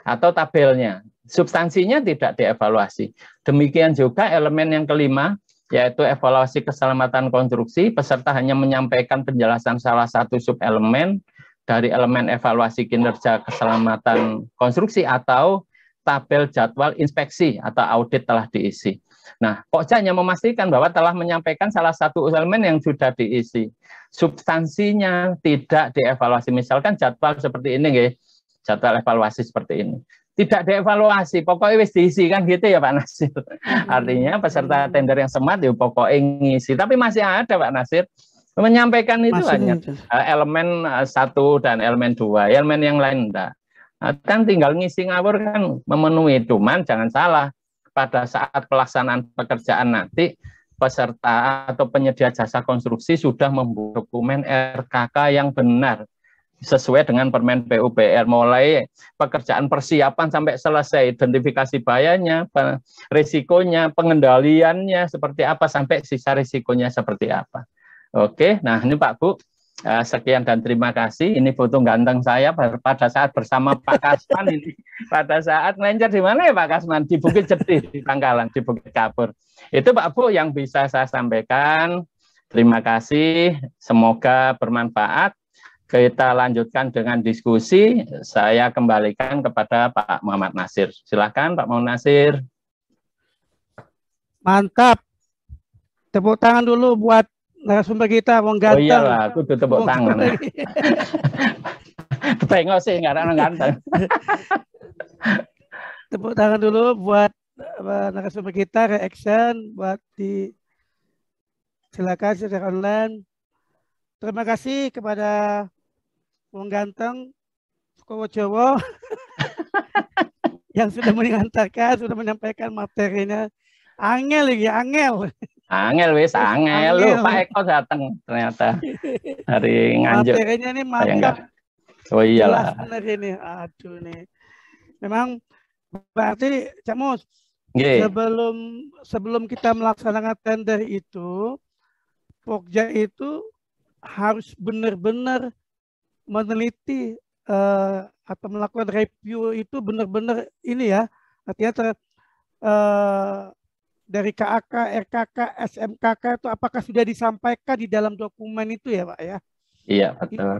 atau tabelnya. Substansinya tidak dievaluasi. Demikian juga elemen yang kelima, yaitu evaluasi keselamatan konstruksi. Peserta hanya menyampaikan penjelasan salah satu subelemen dari elemen evaluasi kinerja keselamatan konstruksi atau tabel jadwal inspeksi atau audit telah diisi. Nah, pokja hanya memastikan bahwa telah menyampaikan salah satu elemen yang sudah diisi. Substansinya tidak dievaluasi. Misalkan jadwal seperti ini, jadwal evaluasi seperti ini. Tidak dievaluasi, pokoknya wis diisi kan gitu ya Pak Nasir. Artinya peserta tender yang smart ya pokoknya ngisi. Tapi masih ada Pak Nasir menyampaikan itu hanya elemen 1 dan elemen 2, elemen yang lain enggak. Kan tinggal ngisi ngawur kan memenuhi. Cuman jangan salah, pada saat pelaksanaan pekerjaan nanti peserta atau penyedia jasa konstruksi sudah membuat dokumen RKK yang benar sesuai dengan Permen PUPR, mulai pekerjaan persiapan sampai selesai, identifikasi bahayanya, risikonya, pengendaliannya seperti apa, sampai sisa risikonya seperti apa. Oke, nah ini Pak Bu, sekian dan terima kasih. Ini foto ganteng saya pada saat bersama Pak Kasman ini. Pada saat melencer di mana ya Pak Kasman? Di Bukit Jedih, di Tangkalan, di Bukit Kapur. Itu Pak Bu yang bisa saya sampaikan. Terima kasih, semoga bermanfaat. Kita lanjutkan dengan diskusi. Saya kembalikan kepada Pak Muhammad Nasir. Silakan Pak Muhammad Nasir. Mantap. Tepuk tangan dulu buat narasumber kita, Wong Ganteng. Oh iyalah, aku tuh tepuk tangan. Tengok sih, nggak ada ganteng. Tepuk tangan dulu buat narasumber kita, reaction, buat di silakan secara online. Terima kasih kepada Wong Ganteng, Sukowojowo yang sudah mengantarkan, sudah menyampaikan materinya. Angel ya, angel. Angel wis, angel. Lu Pak Eko datang ternyata dari Nganjuk. Materinya ini mantap. Oh iyalah. Benar ini. Aduh nih. Memang berarti Cak Mus, sebelum kita melaksanakan tender itu, Pokja itu harus benar-benar meneliti atau melakukan review itu benar-benar ini ya, artinya dari KAK, RKK, SMKK itu apakah sudah disampaikan di dalam dokumen itu ya Pak ya? Iya betul.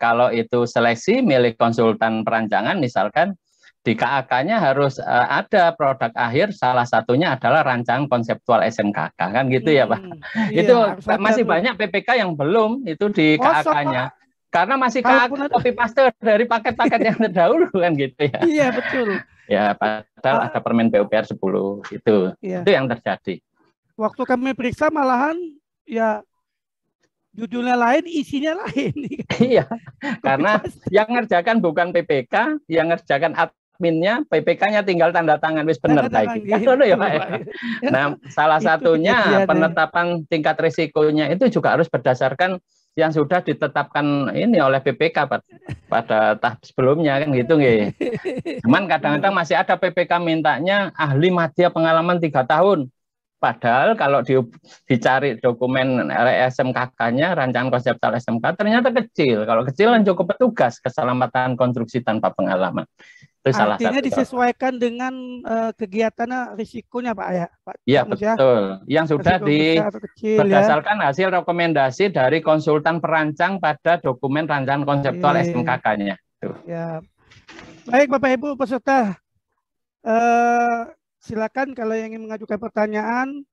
Kalau itu seleksi milik konsultan perancangan misalkan di KAK-nya harus ada produk akhir, salah satunya adalah rancangan konseptual SMKK kan gitu ya Pak. Itu iya, masih banyak PPK yang belum itu di KAK-nya. Karena masih copy paste dari paket-paket yang terdahulu kan gitu ya. Iya betul. Ya padahal ada Permen PUPR 10 itu. Iya. Itu yang terjadi. Waktu kami periksa malahan ya judulnya lain, isinya lain. Iya. Karena yang ngerjakan bukan PPK, yang ngerjakan adminnya, PPK-nya tinggal tanda tangan wis bener kayak gitu. Ya, Pak. Nah, salah satunya penetapan tingkat risikonya itu juga harus berdasarkan yang sudah ditetapkan ini oleh PPK pada tahap sebelumnya kan gitu nggih. Cuman kadang-kadang masih ada PPK mintanya ahli madya pengalaman 3 tahun. Padahal kalau dicari dokumen SMKK-nya, rancangan konseptual SMK, ternyata kecil. Kalau kecil kan cukup petugas keselamatan konstruksi tanpa pengalaman. Itu salah artinya satu disesuaikan dengan kegiatannya, risikonya Pak ya? Iya betul. Yang sudah berdasarkan hasil rekomendasi dari konsultan perancang pada dokumen rancangan konseptual SMKK-nya. Ya. Baik Bapak Ibu peserta, silakan kalau yang ingin mengajukan pertanyaan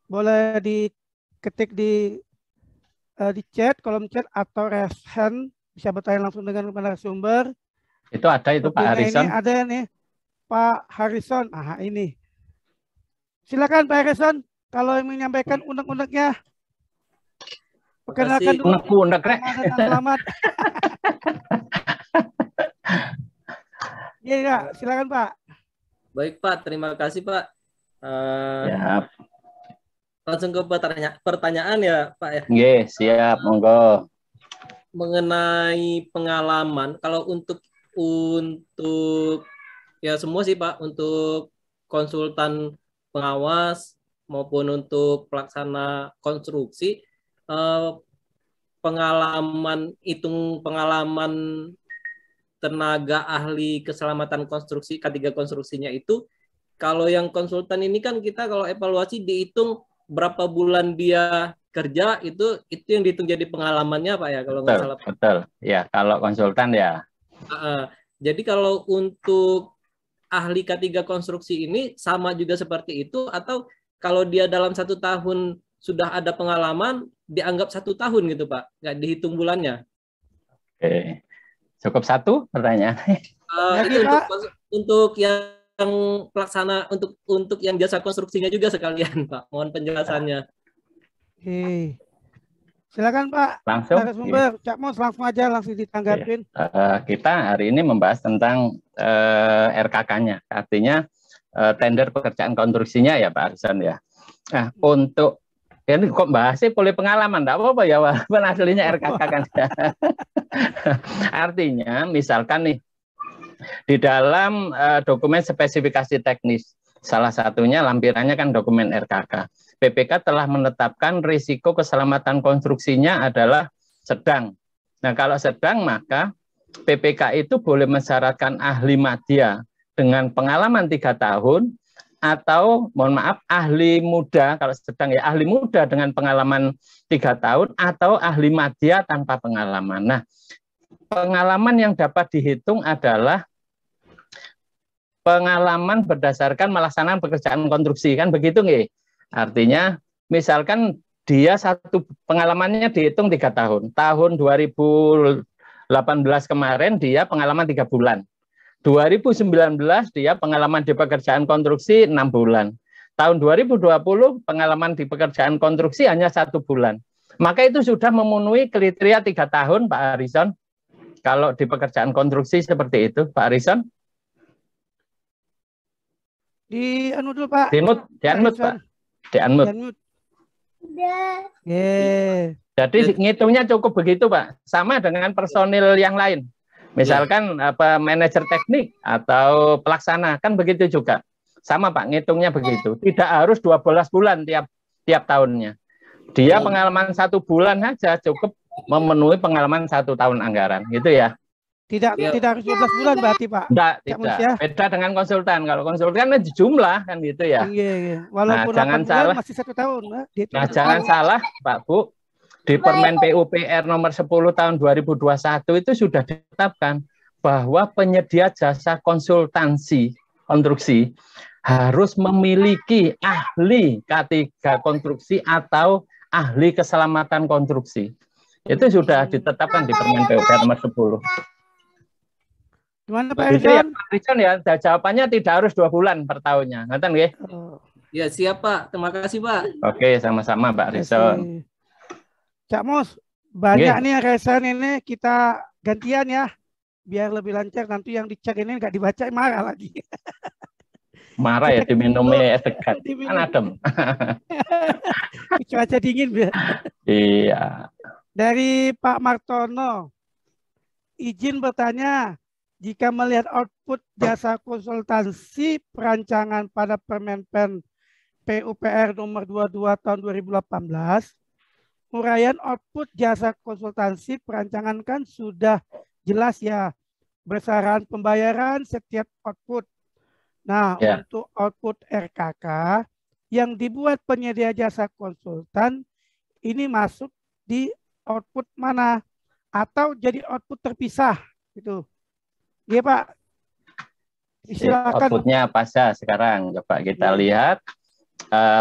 boleh diketik di chat, kolom chat atau raise hand, bisa bertanya langsung dengan narasumber. Itu ada itu Pak Harrison. Ini ada nih Pak Harrison. Ah, ini. Silakan Pak Harrison kalau yang menyampaikan undang-undangnya. Perkenalkan dulu unek nama dan alamat. Iya, silakan Pak. Baik Pak, terima kasih Pak. Siap. Langsung ke pertanyaan ya Pak ya. Siap, monggo. Mengenai pengalaman, kalau untuk ya semua sih Pak, untuk konsultan pengawas maupun untuk pelaksana konstruksi, pengalaman tenaga ahli keselamatan konstruksi K3 konstruksinya itu, kalau yang konsultan ini kan kita kalau evaluasi dihitung berapa bulan dia kerja, itu yang dihitung jadi pengalamannya Pak ya, kalau nggak salah. Betul, ya kalau konsultan ya. Jadi kalau untuk ahli K3 konstruksi ini sama juga seperti itu, atau kalau dia dalam 1 tahun sudah ada pengalaman, dianggap 1 tahun gitu Pak, nggak dihitung bulannya? Oke. Cukup 1 pertanyaan. Itu untuk yang pelaksana, untuk yang jasa konstruksinya juga sekalian Pak. Mohon penjelasannya. Oke. Silakan Pak. Langsung. Narasumber, Cak Mos langsung aja langsung ditanggapin. Kita hari ini membahas tentang RKK-nya, artinya tender pekerjaan konstruksinya ya Pak Harrison ya. Nah, untuk ini kok bahasnya boleh pengalaman, enggak apa-apa ya, walaupun aslinya RKK kan. Artinya, misalkan nih, di dalam dokumen spesifikasi teknis, salah satunya lampirannya kan dokumen RKK. PPK telah menetapkan risiko keselamatan konstruksinya adalah sedang. Nah, kalau sedang, maka PPK itu boleh mensyaratkan ahli madya dengan pengalaman 3 tahun, atau mohon maaf ahli muda, kalau sedang ya ahli muda dengan pengalaman 3 tahun, atau ahli madya tanpa pengalaman. Nah, pengalaman yang dapat dihitung adalah pengalaman berdasarkan melaksanakan pekerjaan konstruksi, kan begitu nggih? Artinya misalkan dia pengalamannya dihitung 3 tahun. Tahun 2018 kemarin dia pengalaman 3 bulan. 2019 dia pengalaman di pekerjaan konstruksi 6 bulan. Tahun 2020 pengalaman di pekerjaan konstruksi hanya 1 bulan. Maka itu sudah memenuhi kriteria 3 tahun Pak Harrison. Kalau di pekerjaan konstruksi seperti itu Pak Harrison. Di anu dulu Pak. Di unmute Pak. Di unmute. Jadi ngitungnya cukup begitu Pak. Sama dengan personil yang lain. Misalkan manajer teknik atau pelaksana, kan begitu juga. Sama Pak, ngitungnya begitu. Tidak harus 12 bulan tiap tahunnya. Dia pengalaman 1 bulan saja cukup memenuhi pengalaman 1 tahun anggaran, gitu ya. Tidak harus 12 bulan berarti Pak. Tidak. Ya. Beda dengan konsultan. Kalau konsultan kan jumlah kan gitu ya. Iya. Walaupun jangan salah, masih 1 tahun. Jangan salah Pak Bu. Di Permen PUPR nomor 10 tahun 2021 itu sudah ditetapkan bahwa penyedia jasa konsultansi konstruksi harus memiliki ahli K3 konstruksi atau ahli keselamatan konstruksi. Itu sudah ditetapkan di Permen PUPR nomor 10. Gimana Pak Harrison? Ya, jawabannya tidak harus 2 bulan per tahunnya. Ngerti nggih? Ya, siap Pak. Terima kasih Pak. Oke, sama-sama Pak Harrison. Cak Mos, banyak nih Harrison ini, kita gantian ya. Biar lebih lancar, nanti yang dicek ini nggak dibaca marah lagi. Marah ya, diminumnya efek kan adem. Cuaca dingin biar. Iya. Dari Pak Martono, izin bertanya, jika melihat output jasa konsultansi perancangan pada Permen PUPR nomor 22 tahun 2018, uraian output jasa konsultansi perancangan kan sudah jelas ya, besaran pembayaran setiap output. Nah, untuk output RKK yang dibuat penyedia jasa konsultan ini masuk di output mana? Atau jadi output terpisah gitu. Iya Pak. Silakan. Outputnya apa saja sekarang? Coba kita lihat.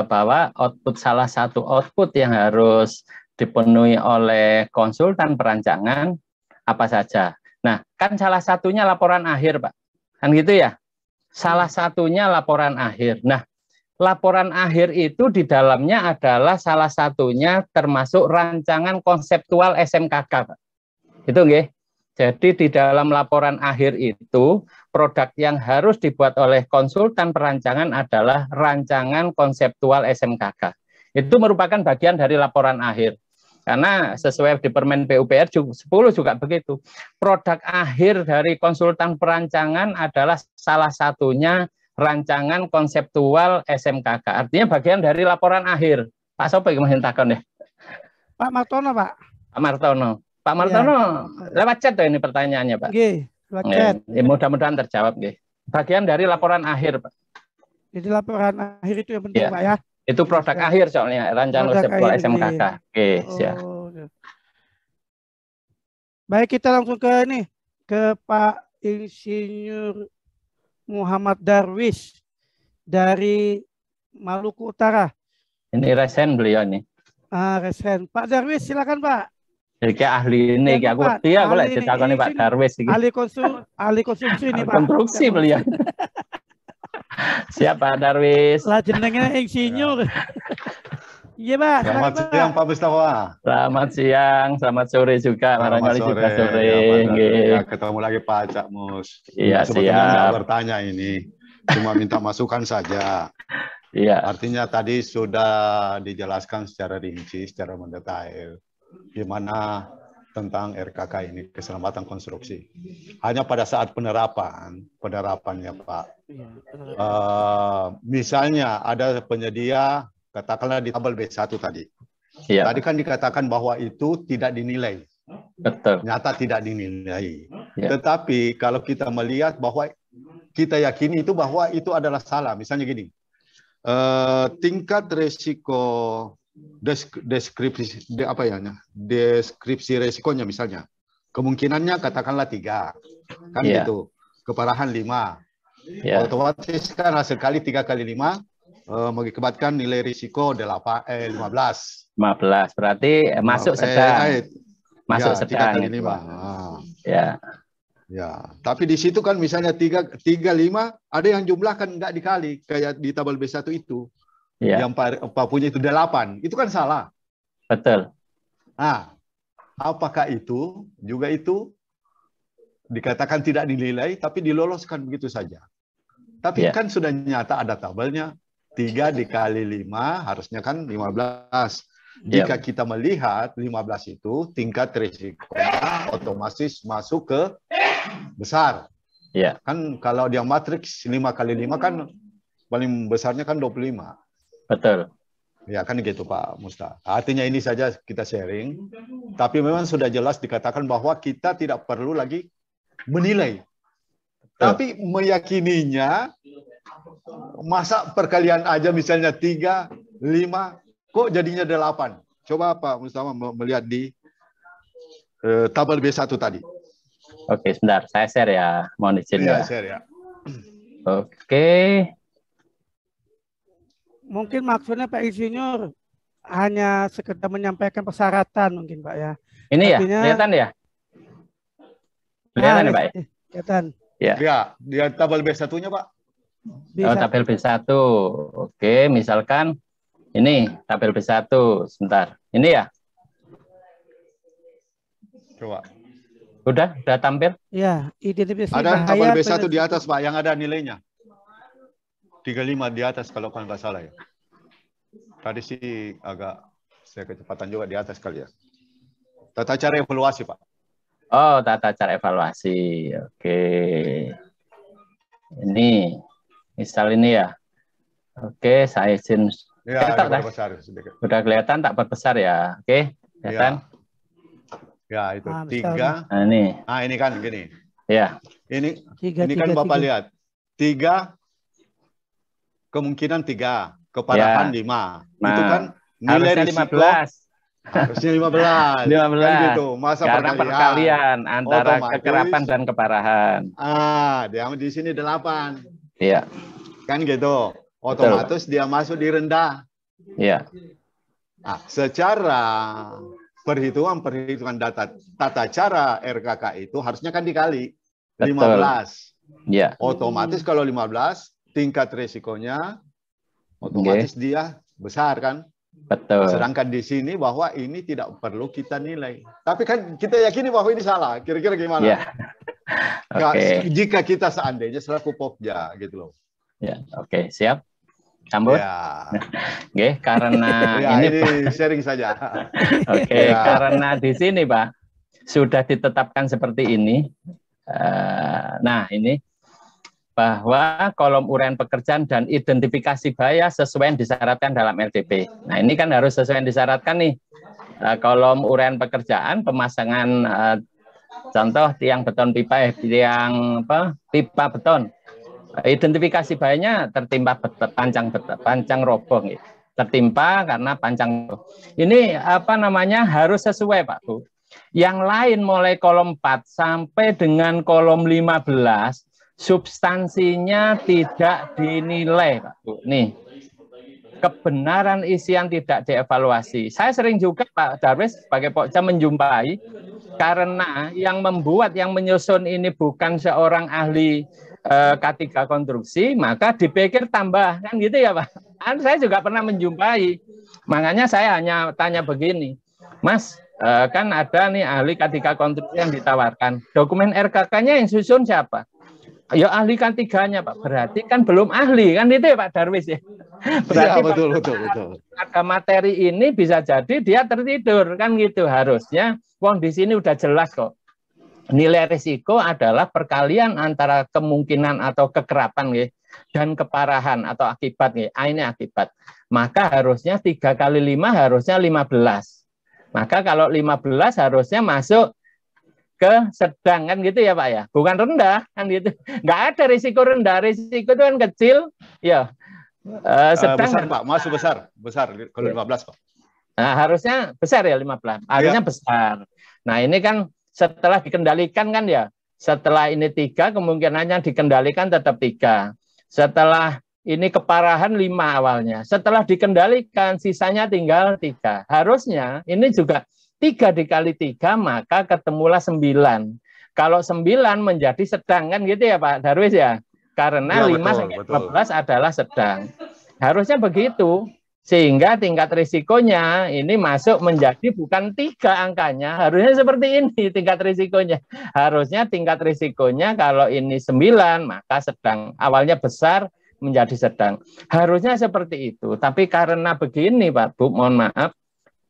bahwa salah satu output yang harus dipenuhi oleh konsultan perancangan apa saja. Nah, kan salah satunya laporan akhir, Pak. Kan gitu ya? Salah satunya laporan akhir. Nah, laporan akhir itu di dalamnya adalah salah satunya termasuk rancangan konseptual SMKK, Pak. Itu nggih. Jadi di dalam laporan akhir itu produk yang harus dibuat oleh konsultan perancangan adalah rancangan konseptual SMKK. Itu merupakan bagian dari laporan akhir. Karena sesuai di Permen PUPR 10 juga begitu. Produk akhir dari konsultan perancangan adalah salah satunya rancangan konseptual SMKK. Artinya bagian dari laporan akhir. Pak Sopo yang mengintakan ya? Pak Martono, Pak. Pak Martono. Pak Martono, lewat chat tuh ini pertanyaannya, Pak. Oke, lewat chat. Mudah-mudahan terjawab, nggih. Bagian dari laporan akhir, Pak. Jadi laporan akhir itu yang penting, Ya. Pak ya. Itu produk akhir soalnya, rancangan konseptual SMKK. Oke, siap. Baik, kita langsung ke ini, ke Pak Insinyur Muhammad Darwis dari Maluku Utara. Ini resen beliau nih. Resen. Pak Darwis, silakan, Pak. Jadi ahli ini, aku dia boleh ditakoni Pak Darwis. Ahli konstruksi ini, Pak. Konstruksi beliau. Siapa Darwis? Lah jenengnya insinyur. Iya, Pak. Selamat siang, Pak Mustafa. Selamat siang, selamat sore juga. Barangkali juga sore. Ya, ketemu lagi Pak Cak Mus. Iya, sebetulnya siap. nggak bertanya ini, cuma minta masukan saja. Iya. Artinya tadi sudah dijelaskan secara rinci, secara mendetail, gimana tentang RKK ini, keselamatan konstruksi. Hanya pada saat penerapannya Pak. Misalnya ada penyedia, katakanlah di tabel B1 tadi. Iya. Tadi kan dikatakan bahwa itu tidak dinilai. Betul. Nyata tidak dinilai. Ya. Tetapi kalau kita melihat bahwa kita yakini itu bahwa itu adalah salah. Misalnya gini, tingkat resiko deskripsi resikonya misalnya, kemungkinannya katakanlah 3, kan gitu. Keparahan 5. Otomatis kan hasil kali 3 kali 5 mengakibatkan nilai risiko 15. 15 berarti masuk sedang. Masuk ya, sedang. 3 kali 5. Ya. Ya, tapi di situ kan misalnya 3, 5 ada yang jumlah kan nggak dikali kayak di tabel B1 itu. Ya. Yang punya itu 8. Itu kan salah. Betul. Nah, apakah itu juga itu dikatakan tidak dinilai tapi diloloskan begitu saja. Tapi kan sudah nyata ada tabelnya. 3 dikali 5 harusnya kan 15. Jika kita melihat 15 itu tingkat risikonya otomatis masuk ke besar. Kan kalau dia matriks 5 kali 5 kan paling besarnya kan 25. Betul. Ya kan gitu Pak Musta. Artinya ini saja kita sharing. Tapi memang sudah jelas dikatakan bahwa kita tidak perlu lagi menilai. Tapi meyakininya, masa perkalian aja misalnya 3, 5, kok jadinya 8. Coba Pak Mustafa melihat di tabel B1 tadi. Oke, sebentar. Saya share ya. Mohon izin ya. Share ya. Oke. Mungkin maksudnya Pak Insinyur hanya sekedar menyampaikan persyaratan mungkin Pak ya. Ini ya, kelihatan ya? Kelihatan ya Pak? Kelihatan. Ya, di tabel B1-nya Pak. Oh, tabel B1. Oke, misalkan ini tabel B1. Sebentar. Ini ya? Coba. Udah tampil? Ya, identifikasi ada tabel B1 di atas Pak, yang ada nilainya. 35 di atas kalau kan nggak salah ya. Tadi sih agak saya kecepatan juga di atas kali ya. Tata cara evaluasi Pak. Oh, tata cara evaluasi. Oke. Ini, misal ini ya. Oke, saya izin. Ya, besar, udah kelihatan tak perbesar ya. Oke, kelihatan. Ya, itu 3. Nah, ini. Nah, ini kan gini. Ya. Ini kan Bapak lihat. 3 kemungkinan 3, keparahan 5. Itu kan nilai risiko 15. Harusnya 15. 15. Kan gitu. Masa karena perkalian antara otomatis, kekerapan dan keparahan. Dia di sini 8. Iya. Kan gitu. otomatis dia masuk di rendah. Ya. Nah, secara perhitungan tata cara RKK itu harusnya kan dikali 15. Ya. Otomatis kalau 15 tingkat resikonya otomatis dia besar kan. Betul. Sedangkan di sini bahwa ini tidak perlu kita nilai. Tapi kan kita yakini bahwa ini salah. Kira-kira gimana? Ya. Oke. Jika kita seandainya selaku Pokja gitu loh. Ya, oke, siap. Campur. Ya. Oke, karena Ya, ini ini sharing saja. Oke, Ya. karena di sini Pak sudah ditetapkan seperti ini. Nah, ini bahwa kolom uraian pekerjaan dan identifikasi bahaya sesuai yang disyaratkan dalam LDP. Nah, ini kan harus sesuai yang disyaratkan nih. Kolom uraian pekerjaan, pemasangan contoh tiang beton pipa, pipa beton. Identifikasi bahayanya tertimpa pancang roboh, gitu. Tertimpa karena pancang roboh. Ini harus sesuai Pak Bu. Yang lain mulai kolom 4 sampai dengan kolom 15 substansinya tidak dinilai Pak Bu. Nih, kebenaran isian tidak dievaluasi. Saya sering juga Pak Darwis sebagai Pokja menjumpai karena yang menyusun ini bukan seorang ahli K3 konstruksi, maka dipikir tambah kan gitu ya Pak. Saya juga pernah menjumpai. Makanya saya hanya tanya begini, Mas, kan ada nih ahli K3 konstruksi yang ditawarkan. Dokumen RKK-nya yang susun siapa? Ya ahli K3-nya Pak. Berarti kan belum ahli kan itu ya Pak Darwis ya. Berarti ya, betul. Ada materi ini bisa jadi dia tertidur kan gitu harusnya. Wong di sini udah jelas kok. Nilai risiko adalah perkalian antara kemungkinan atau kekerapan ya, dan keparahan atau akibat ya. Ini akibat. Maka harusnya 3 kali 5 harusnya 15. Maka kalau 15 harusnya masuk ke sedang kan gitu ya Pak ya. Bukan rendah kan gitu. Nggak ada risiko rendah. Risiko itu kan kecil ya. Sedang besar Pak, masuk besar kalau 15 Pak. Nah, harusnya besar ya 15. Harusnya besar. Nah, ini kan setelah dikendalikan kan ya. Setelah ini 3 kemungkinannya dikendalikan tetap 3. Setelah ini keparahan 5 awalnya. Setelah dikendalikan sisanya tinggal 3. Harusnya ini juga 3 dikali 3 maka ketemulah 9. Kalau 9 menjadi sedang kan gitu ya Pak Darwis ya. Karena ya, 5 sampai 12 adalah sedang. Harusnya begitu. Sehingga tingkat risikonya ini masuk menjadi bukan 3 angkanya. Harusnya seperti ini tingkat risikonya. Harusnya tingkat risikonya kalau ini 9 maka sedang. Awalnya besar menjadi sedang. Harusnya seperti itu. Tapi karena begini Pak Bu, mohon maaf.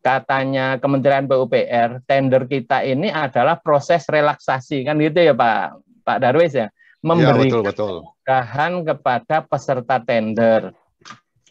Katanya Kementerian PUPR, tender kita ini adalah proses relaksasi. Kan gitu ya Pak Darwis ya. Memberikan kemudahan kepada peserta tender.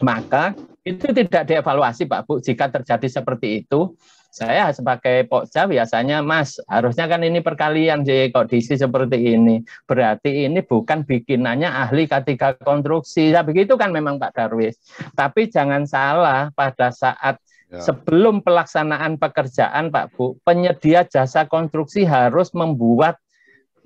Maka itu tidak dievaluasi Pak Bu. Jika terjadi seperti itu, saya sebagai Pokja biasanya Mas, harusnya kan ini perkalian sih kondisi seperti ini. Berarti ini bukan bikinannya ahli K3 konstruksi. Ya begitu kan memang Pak Darwis. Tapi jangan salah pada saat sebelum pelaksanaan pekerjaan Pak Bu, penyedia jasa konstruksi harus membuat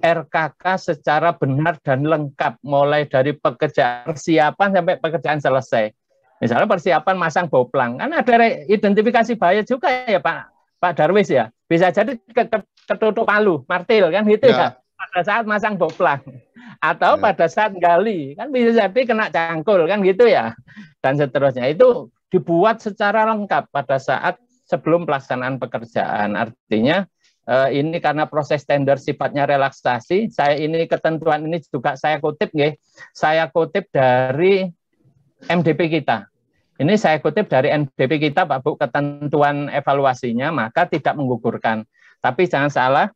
RKK secara benar dan lengkap mulai dari pekerjaan persiapan sampai pekerjaan selesai. Misalnya persiapan masang boplang, kan ada identifikasi bahaya juga ya Pak Darwis ya. Bisa jadi ketutup palu, martil kan gitu ya. Pada saat masang boplang atau pada saat gali kan bisa jadi kena cangkul kan gitu ya. Dan seterusnya itu dibuat secara lengkap pada saat sebelum pelaksanaan pekerjaan. Artinya ini karena proses tender sifatnya relaksasi, saya ini ketentuan ini juga saya kutip nggih. Saya kutip dari MDP kita. Ini saya kutip dari MDP kita Pak Bu, ketentuan evaluasinya, maka tidak menggugurkan. Tapi jangan salah,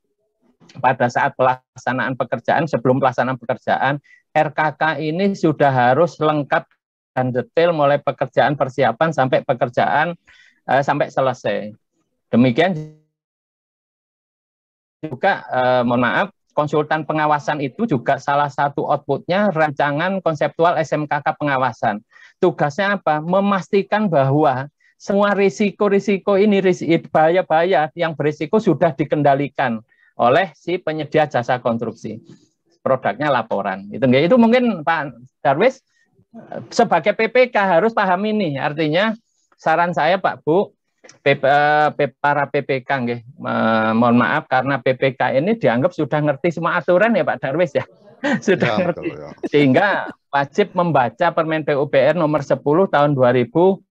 pada saat pelaksanaan pekerjaan, sebelum pelaksanaan pekerjaan, RKK ini sudah harus lengkap dan detail mulai pekerjaan persiapan sampai pekerjaan sampai selesai. Demikian juga, mohon maaf, konsultan pengawasan itu juga salah satu outputnya rancangan konseptual SMKK pengawasan. Tugasnya apa? Memastikan bahwa semua risiko-risiko ini, bahaya-bahaya yang berisiko sudah dikendalikan oleh si penyedia jasa konstruksi. Produknya laporan. Itu mungkin Pak Darwis sebagai PPK harus paham ini. Artinya saran saya Pak Bu, para PPK nggih, mohon maaf karena PPK ini dianggap sudah ngerti semua aturan ya Pak Darwis ya. Sudah ngerti. Betul, ya. Sehingga wajib membaca Permen PUPR nomor 10 tahun 2021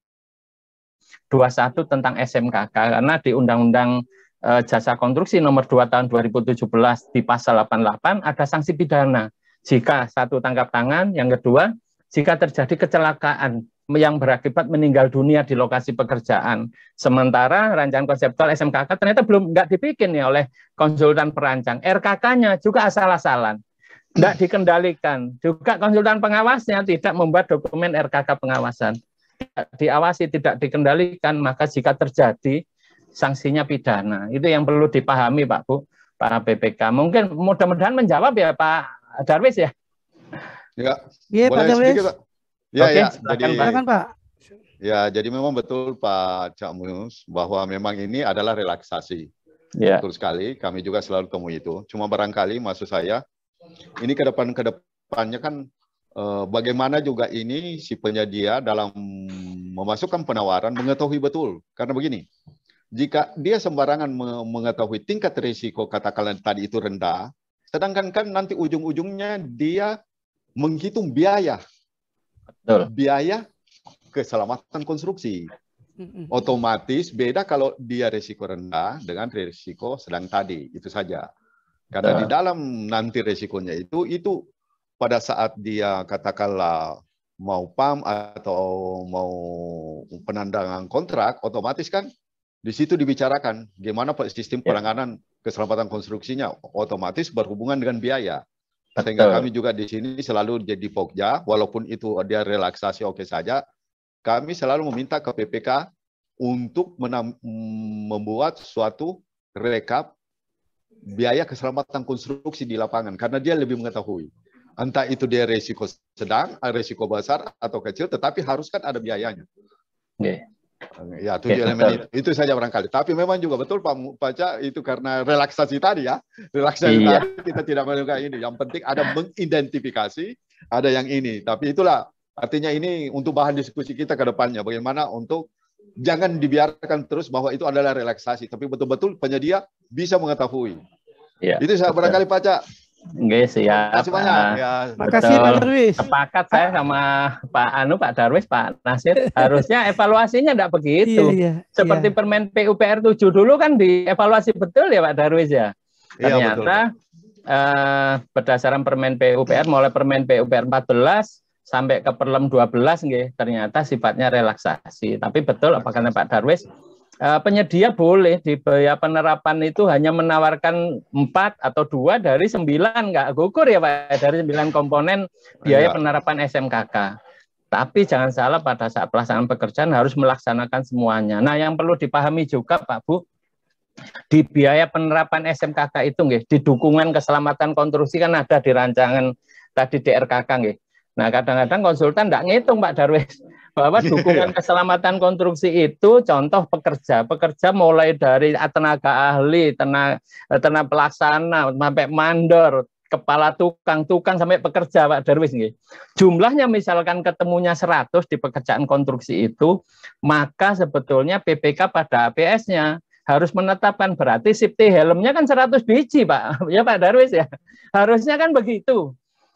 tentang SMKK, karena di Undang-Undang Jasa Konstruksi nomor 2 tahun 2017 di pasal 88 ada sanksi pidana. Jika satu tangkap tangan, yang kedua jika terjadi kecelakaan yang berakibat meninggal dunia di lokasi pekerjaan. Sementara rancangan konseptual SMKK ternyata nggak dibikin ya oleh konsultan perancang. RKK-nya juga asal-asalan, tidak dikendalikan. Juga konsultan pengawasnya tidak membuat dokumen RKK pengawasan. Tidak diawasi, tidak dikendalikan, maka jika terjadi sanksinya pidana. Itu yang perlu dipahami Pak Bu, para PPK. Mungkin mudah-mudahan menjawab ya Pak Darwis ya. Ya, Iya, Pak boleh Darwis. sedikit, Pak? Ya, Oke, ya. silakan, Jadi, Pak. Silakan Pak. ya, jadi memang betul Pak Cak Mus bahwa memang ini adalah relaksasi. Ya. Betul sekali. Kami juga selalu temui itu. Cuma barangkali maksud saya ini ke depannya kan bagaimana juga ini si penyedia dalam memasukkan penawaran mengetahui betul. Karena begini, jika dia sembarangan mengetahui tingkat risiko katakanlah tadi itu rendah, sedangkan kan nanti ujung-ujungnya dia menghitung biaya. Betul. Biaya keselamatan konstruksi. Otomatis beda kalau dia risiko rendah dengan risiko sedang tadi, itu saja. Karena di dalam nanti risikonya itu pada saat dia katakanlah mau PAM atau mau penandatangan kontrak, otomatis kan di situ dibicarakan gimana sistem penanganan keselamatan konstruksinya, otomatis berhubungan dengan biaya. Sehingga kami juga di sini selalu jadi pokja, walaupun itu dia relaksasi oke saja, kami selalu meminta ke PPK untuk membuat suatu rekap biaya keselamatan konstruksi di lapangan, karena dia lebih mengetahui. Entah itu dia risiko sedang, risiko besar, atau kecil, tetapi harus kan ada biayanya. Ya, 7 elemen itu saja barangkali. Tapi memang juga betul Pak Paca, itu karena relaksasi tadi ya. Relaksasi tadi kita tidak melakukan ini. Yang penting ada mengidentifikasi, ada yang ini. Tapi itulah artinya ini untuk bahan diskusi kita ke depannya. Bagaimana untuk jangan dibiarkan terus bahwa itu adalah relaksasi, tapi betul-betul penyedia bisa mengetahui. Ya, itu saya barangkali Paca. Oke, siap. Terima kasih banyak. Ya, makasih Pak Darwis. Sepakat saya sama Pak Darwis, Pak Nasir. Harusnya evaluasinya tidak begitu. Seperti Permen PUPR 7 dulu kan dievaluasi betul ya Pak Darwis ya. Ternyata berdasarkan Permen PUPR, mulai Permen PUPR 14 sampai ke Perlem 12 nggih, ternyata sifatnya relaksasi. Tapi betul apa kata Pak Darwis, penyedia boleh di biaya penerapan itu hanya menawarkan 4 atau 2 dari 9, nggak gugur ya Pak, dari 9 komponen biaya penerapan SMKK. Tapi jangan salah, pada saat pelaksanaan pekerjaan harus melaksanakan semuanya. Nah, yang perlu dipahami juga Pak Bu, di biaya penerapan SMKK itu nggih, di dukungan keselamatan konstruksi kan ada di rancangan tadi DRKK nggih. Nah, kadang-kadang konsultan tidak ngitung Pak Darwis bahwa dukungan keselamatan konstruksi itu contoh pekerja mulai dari tenaga ahli, tenaga pelaksana, sampai mandor, kepala tukang sampai pekerja Pak Darwis nggih. Jumlahnya misalkan ketemunya 100 di pekerjaan konstruksi itu, maka sebetulnya PPK pada APS-nya harus menetapkan berarti safety helmnya kan 100 biji Pak. Ya Pak Darwis ya. Harusnya kan begitu.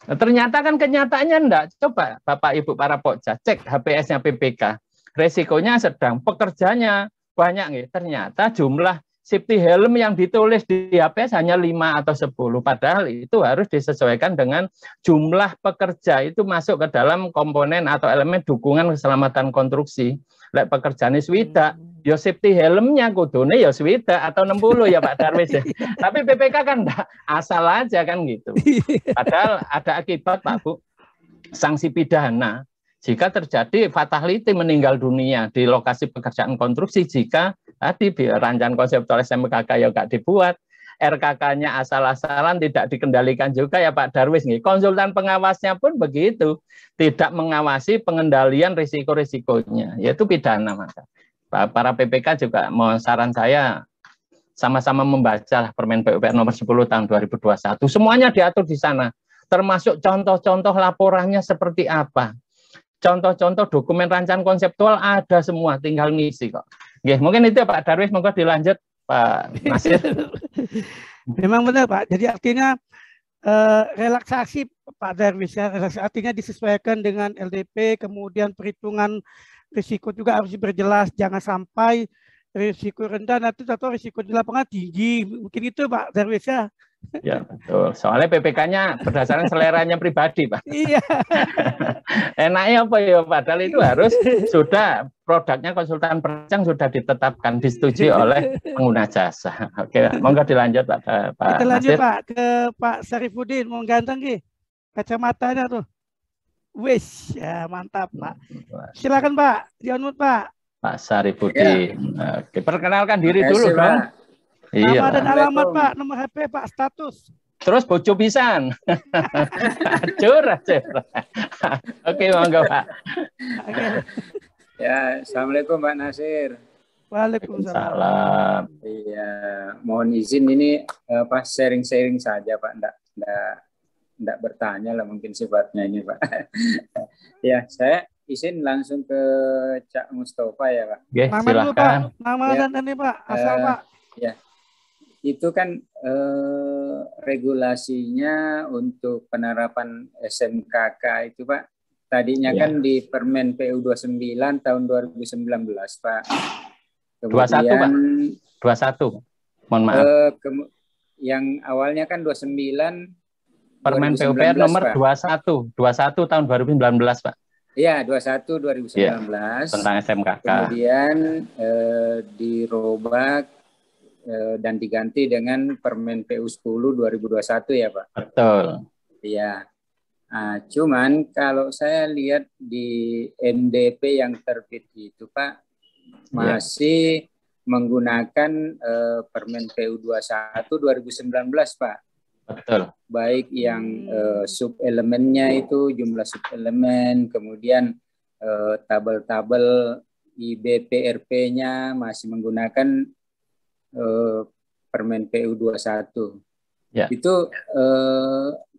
Nah, ternyata kan kenyataannya enggak. Coba Bapak Ibu para pokja cek HPS-nya PPK. Resikonya sedang, pekerjanya banyak nih. Ternyata jumlah safety helm yang ditulis di HPS hanya 5 atau 10. Padahal itu harus disesuaikan dengan jumlah pekerja itu masuk ke dalam komponen atau elemen dukungan keselamatan konstruksi. Lek pekerjaan swida, ya safety helmnya kudune ya swida atau 60 ya Pak Darwis ya. Tapi PPK kan enggak, asal aja kan gitu. Padahal ada akibat Pak Bu, sanksi pidana jika terjadi fatality meninggal dunia di lokasi pekerjaan konstruksi jika tadi rancangan konseptual SMKK ya nggak dibuat, RKK-nya asal-asalan, tidak dikendalikan juga ya Pak Darwis nih. Konsultan pengawasnya pun begitu, tidak mengawasi pengendalian risiko-risikonya, yaitu pidana maka. Para PPK juga mau saran saya sama-sama membaca Permen PUPR nomor 10 tahun 2021. Semuanya diatur di sana, termasuk contoh-contoh laporannya seperti apa. contoh-contoh dokumen rancangan konseptual ada semua, tinggal ngisi kok. Oke, mungkin itu Pak Darwis, monggo dilanjut Pak Nasir. Memang benar Pak. Jadi artinya relaksasi Pak Darwis ya, relaksasi artinya disesuaikan dengan LDP, kemudian perhitungan risiko juga harus diperjelas, jangan sampai risiko rendah nanti atau risiko di lapangan tinggi. Mungkin itu Pak Darwis ya. Ya betul. Soalnya PPK-nya berdasarkan seleranya pribadi, Pak. Iya. Enaknya apa ya? Padahal itu harus sudah produknya konsultan perancang sudah ditetapkan, disetujui oleh pengguna jasa. Oke, monggo dilanjut Pak. Kita lanjut Nasir. Pak ke Pak Sarifudin, mau ganteng ki kacamatanya tuh. Wes, ya mantap Pak. Silakan Pak, diunmute Pak. Pak Sarifudin. Ya. Oke, perkenalkan diri dulu Pak. dong. Iya. Nama dan alamat Pak, nomor HP Pak, status. Terus bojo pisan. Acur. Oke, monggo Pak. Oke. Ya, Assalamualaikum Pak Nasir. Waalaikumsalam. Iya, mohon izin ini sharing-sharing saja Pak, enggak bertanya lah mungkin sifatnya ini Pak. Ya, saya izin langsung ke Cak Mustafa ya Pak. Oke, Nama silakan. dulu Pak, nama Ya. dan ini Pak, asal Pak. Ya, itu kan regulasinya untuk penerapan SMKK itu Pak. Tadinya Ya. kan di Permen PU 29 tahun 2019 Pak. 21 Pak. 21. Mohon maaf. Yang awalnya kan 29 Permen 2019, PUPR nomor Pak. 21 tahun 2019 Pak. Iya, 21 2019. Tentang SMKK. Kemudian dirubah dan diganti dengan Permen PU 10 2021 ya, Pak. Betul. Iya. Nah, cuman kalau saya lihat di NDP yang terbit itu, Pak, masih menggunakan Permen PU 21 2019, Pak. Betul. Baik yang sub-elemennya itu, jumlah sub-elemen, kemudian tabel-tabel IBPRP-nya masih menggunakan Permen PU 21. Ya. Itu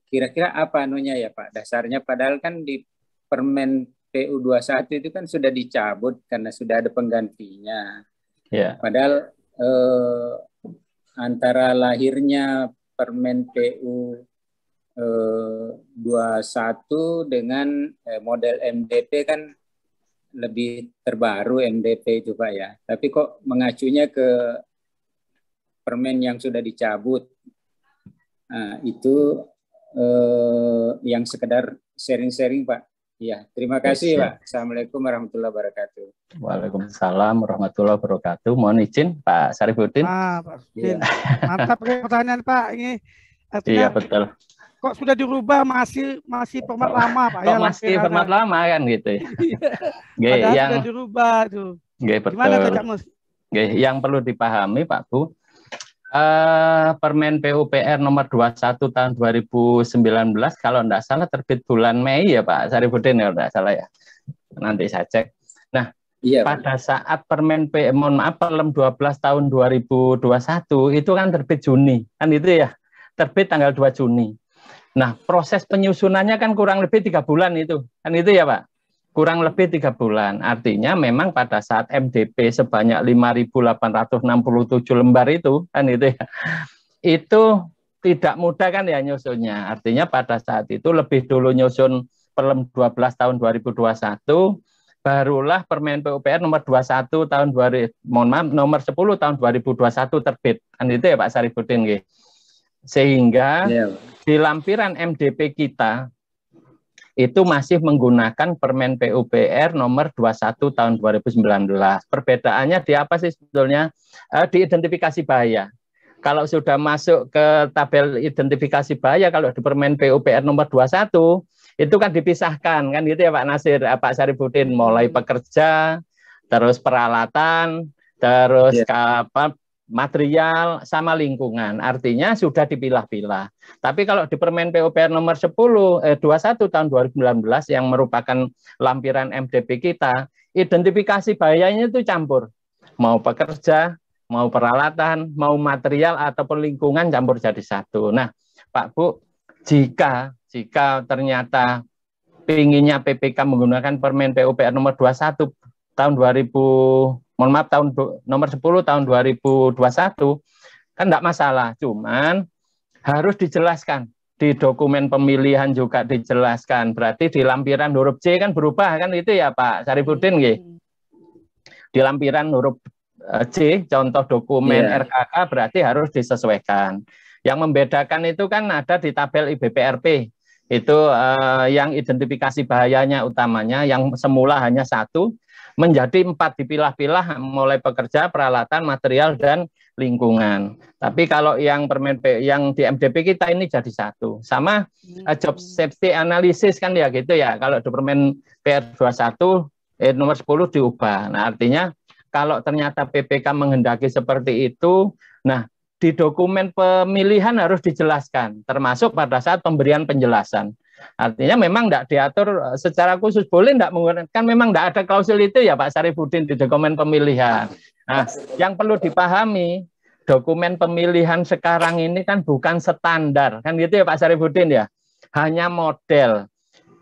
kira-kira apa anunya ya Pak? Dasarnya padahal kan di Permen PU 21 itu kan sudah dicabut karena sudah ada penggantinya. Ya. Padahal antara lahirnya Permen PU 21 dengan model MDP kan lebih terbaru MDP itu Pak ya. Tapi kok mengacunya ke permen yang sudah dicabut. Nah, itu yang sekedar sharing-sharing Pak. Ya, terima kasih Pak. Assalamualaikum warahmatullahi wabarakatuh. Waalaikumsalam warahmatullahi wabarakatuh. Mohon izin Pak Sarifudin. Pak Sarifudin. Mantap pertanyaan Pak. Ini artinya Iya betul. Kok sudah dirubah masih format lama Pak ya? Masih format lama kan gitu ya. Padahal yang sudah dirubah tuh. Betul. Gimana Kak Mus? Yang perlu dipahami Pak Bu, Permen PUPR nomor 21 tahun 2019 kalau tidak salah terbit bulan Mei ya Pak Sarifudin ya, tidak salah ya. Nanti saya cek. Nah, iya, pada saat Permen Permen 12 tahun 2021 itu kan terbit Juni, kan itu ya. Terbit tanggal 2 Juni. Nah, proses penyusunannya kan kurang lebih 3 bulan itu. Kan itu ya, Pak? Kurang lebih 3 bulan. Artinya memang pada saat MDP sebanyak 5.867 lembar itu, kan itu ya. Itu tidak mudah kan ya nyusunnya. Artinya pada saat itu lebih dulu nyusun Permen 12 tahun 2021, barulah Permen PUPR nomor 21 tahun nomor 10 tahun 2021 terbit. Kan itu ya Pak Sarifudin nggih. Sehingga di lampiran MDP kita itu masih menggunakan Permen PUPR nomor 21 tahun 2019. Perbedaannya di apa sih sebetulnya? Di identifikasi bahaya. Kalau sudah masuk ke tabel identifikasi bahaya, kalau di Permen PUPR nomor 21, itu kan dipisahkan, kan gitu ya Pak Nasir, Pak Sarifudin, mulai pekerja, terus peralatan, terus material sama lingkungan, artinya sudah dipilah-pilah. Tapi kalau di Permen PUPR nomor 21 tahun 2019 yang merupakan lampiran MDP kita, identifikasi bahayanya itu campur. Mau pekerja, mau peralatan, mau material ataupun lingkungan campur jadi satu. Nah, Pak Bu, jika ternyata pinginnya PPK menggunakan Permen PUPR nomor 21 tahun 2000, mohon maaf, nomor 10 tahun 2021, kan enggak masalah. Cuman harus dijelaskan. Di dokumen pemilihan juga dijelaskan. Berarti di lampiran huruf C kan berubah kan itu ya Pak Sarifudin nggih. Di lampiran huruf C, contoh dokumen RKK berarti harus disesuaikan. Yang membedakan itu kan ada di tabel IBPRP. Itu yang identifikasi bahayanya utamanya, yang semula hanya 1, menjadi 4 dipilah-pilah mulai pekerja, peralatan, material, dan lingkungan. Tapi kalau yang permen yang di MDP kita ini jadi 1. Sama job safety analysis kan ya gitu ya. Kalau di permen PR 21 nomor 10 diubah. Nah, artinya kalau ternyata PPK menghendaki seperti itu, nah di dokumen pemilihan harus dijelaskan, termasuk pada saat pemberian penjelasan. Artinya memang tidak diatur secara khusus, boleh tidak menggunakan, memang tidak ada klausul itu ya Pak Sarifudin di dokumen pemilihan. Nah, yang perlu dipahami, dokumen pemilihan sekarang ini kan bukan standar, kan gitu ya Pak Sarifudin ya, hanya model.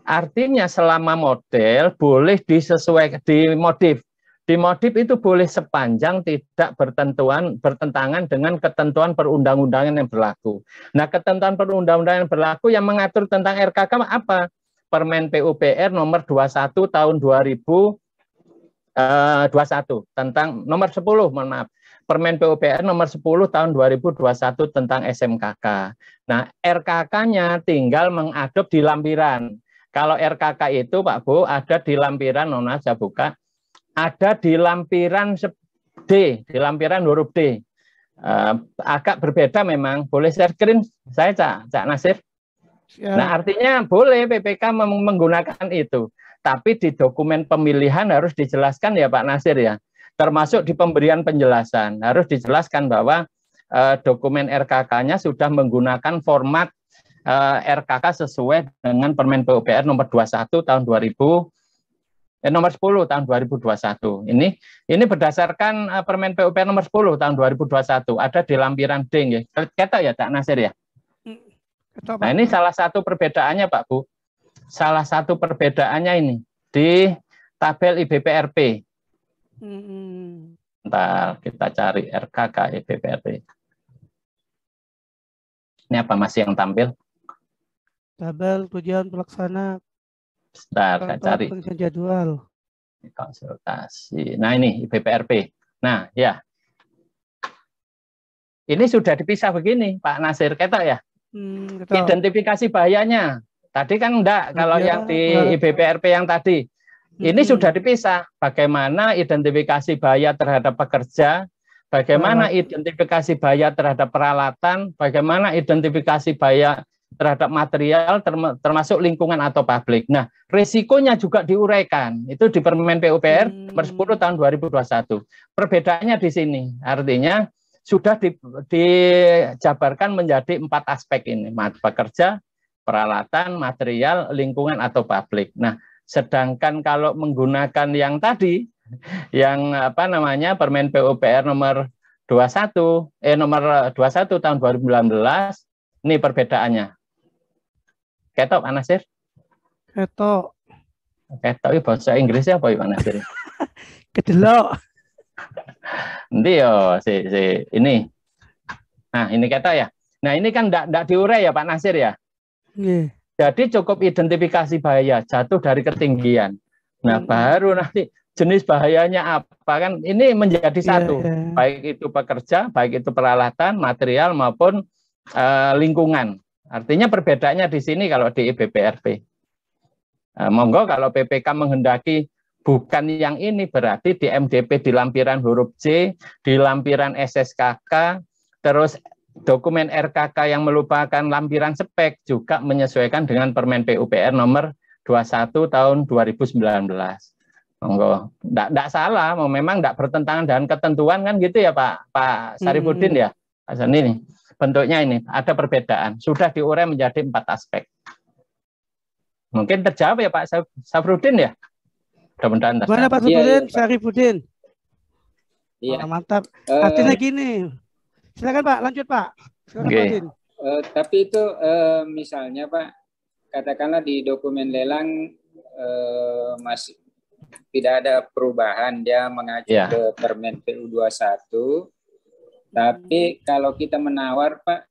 Artinya selama model boleh disesuaikan, dimodif. Dimodif itu boleh sepanjang tidak bertentangan dengan ketentuan perundang-undangan yang berlaku. Nah, ketentuan perundang-undangan yang berlaku yang mengatur tentang RKK apa? Permen PUPR nomor 21 tahun 2021 tentang nomor 10, mohon maaf. Permen PUPR nomor 10 tahun 2021 tentang SMKK. Nah, RKK-nya tinggal mengadop di lampiran. Kalau RKK itu Pak Bu ada di lampiran, nona saya buka. Ada di lampiran D, di lampiran huruf D. Agak berbeda memang. Boleh share screen saya, Cak Nasir? Ya. Nah, artinya boleh PPK menggunakan itu. Tapi di dokumen pemilihan harus dijelaskan ya Pak Nasir ya. Termasuk di pemberian penjelasan. Harus dijelaskan bahwa dokumen RKK-nya sudah menggunakan format RKK sesuai dengan Permen PUPR nomor 21 tahun 2000. Nomor 10 tahun 2021. Ini berdasarkan Permen PUPR nomor 10 tahun 2021. Ada di lampiran D ya. Ketok ya Cak Nasir ya. Nah, ini salah satu perbedaannya Pak Bu. Salah satu perbedaannya ini di tabel IBPRP. Bentar, kita cari RKK IBPRP. Ini apa masih yang tampil? Tabel tujuan pelaksana. Bentar, saya cari. Jadwal. Konsultasi. Nah, ini IBPRP. Nah, ya. Ini sudah dipisah begini, Pak Nasir. Ketok ya? Identifikasi bahayanya. Tadi kan enggak, kalau yang di IBPRP yang tadi. Ini sudah dipisah. Bagaimana identifikasi bahaya terhadap pekerja, bagaimana identifikasi bahaya terhadap peralatan, bagaimana identifikasi bahaya terhadap material termasuk lingkungan atau publik. Nah, risikonya juga diuraikan. Itu di Permen PUPR nomor 10 tahun 2021. Perbedaannya di sini. Artinya sudah dijabarkan menjadi 4 aspek ini. Pekerja, peralatan, material, lingkungan atau publik. Nah, sedangkan kalau menggunakan yang tadi, yang apa namanya Permen PUPR nomor 21 tahun 2019, ini perbedaannya. Ketok Pak Nasir? Ketok. Ketok itu bahasa Inggrisnya apa Pak Nasir? Kedelok. Nanti yo ini. Nah, ini ketok ya. Nah, ini kan enggak diurai ya Pak Nasir ya? Nggih. Jadi cukup identifikasi bahaya jatuh dari ketinggian. Nah, baru nanti jenis bahayanya apa kan ini menjadi satu. Baik itu pekerja, baik itu peralatan, material maupun lingkungan. Artinya perbedaannya di sini kalau di IBPRP. Monggo kalau PPK menghendaki bukan yang ini berarti di MDP di lampiran huruf C, di lampiran SSKK, terus dokumen RKK yang merupakan lampiran spek juga menyesuaikan dengan Permen PUPR nomor 21 tahun 2019. Monggo, enggak salah, memang enggak bertentangan dengan ketentuan kan gitu ya Pak Sarifudin ya. Pak Sani ini. Bentuknya ini ada perbedaan, sudah diurai menjadi 4 aspek. Mungkin terjawab ya Pak Sarifudin ya. Mudah-mudahan terjawab. Mana Pak Sarifudin? Iya. Mantap. Artinya gini. Silakan Pak, lanjut Pak. Silakan, tapi itu misalnya Pak, katakanlah di dokumen lelang masih tidak ada perubahan, dia mengacu ke Permen PU 21. Tapi kalau kita menawar, Pak,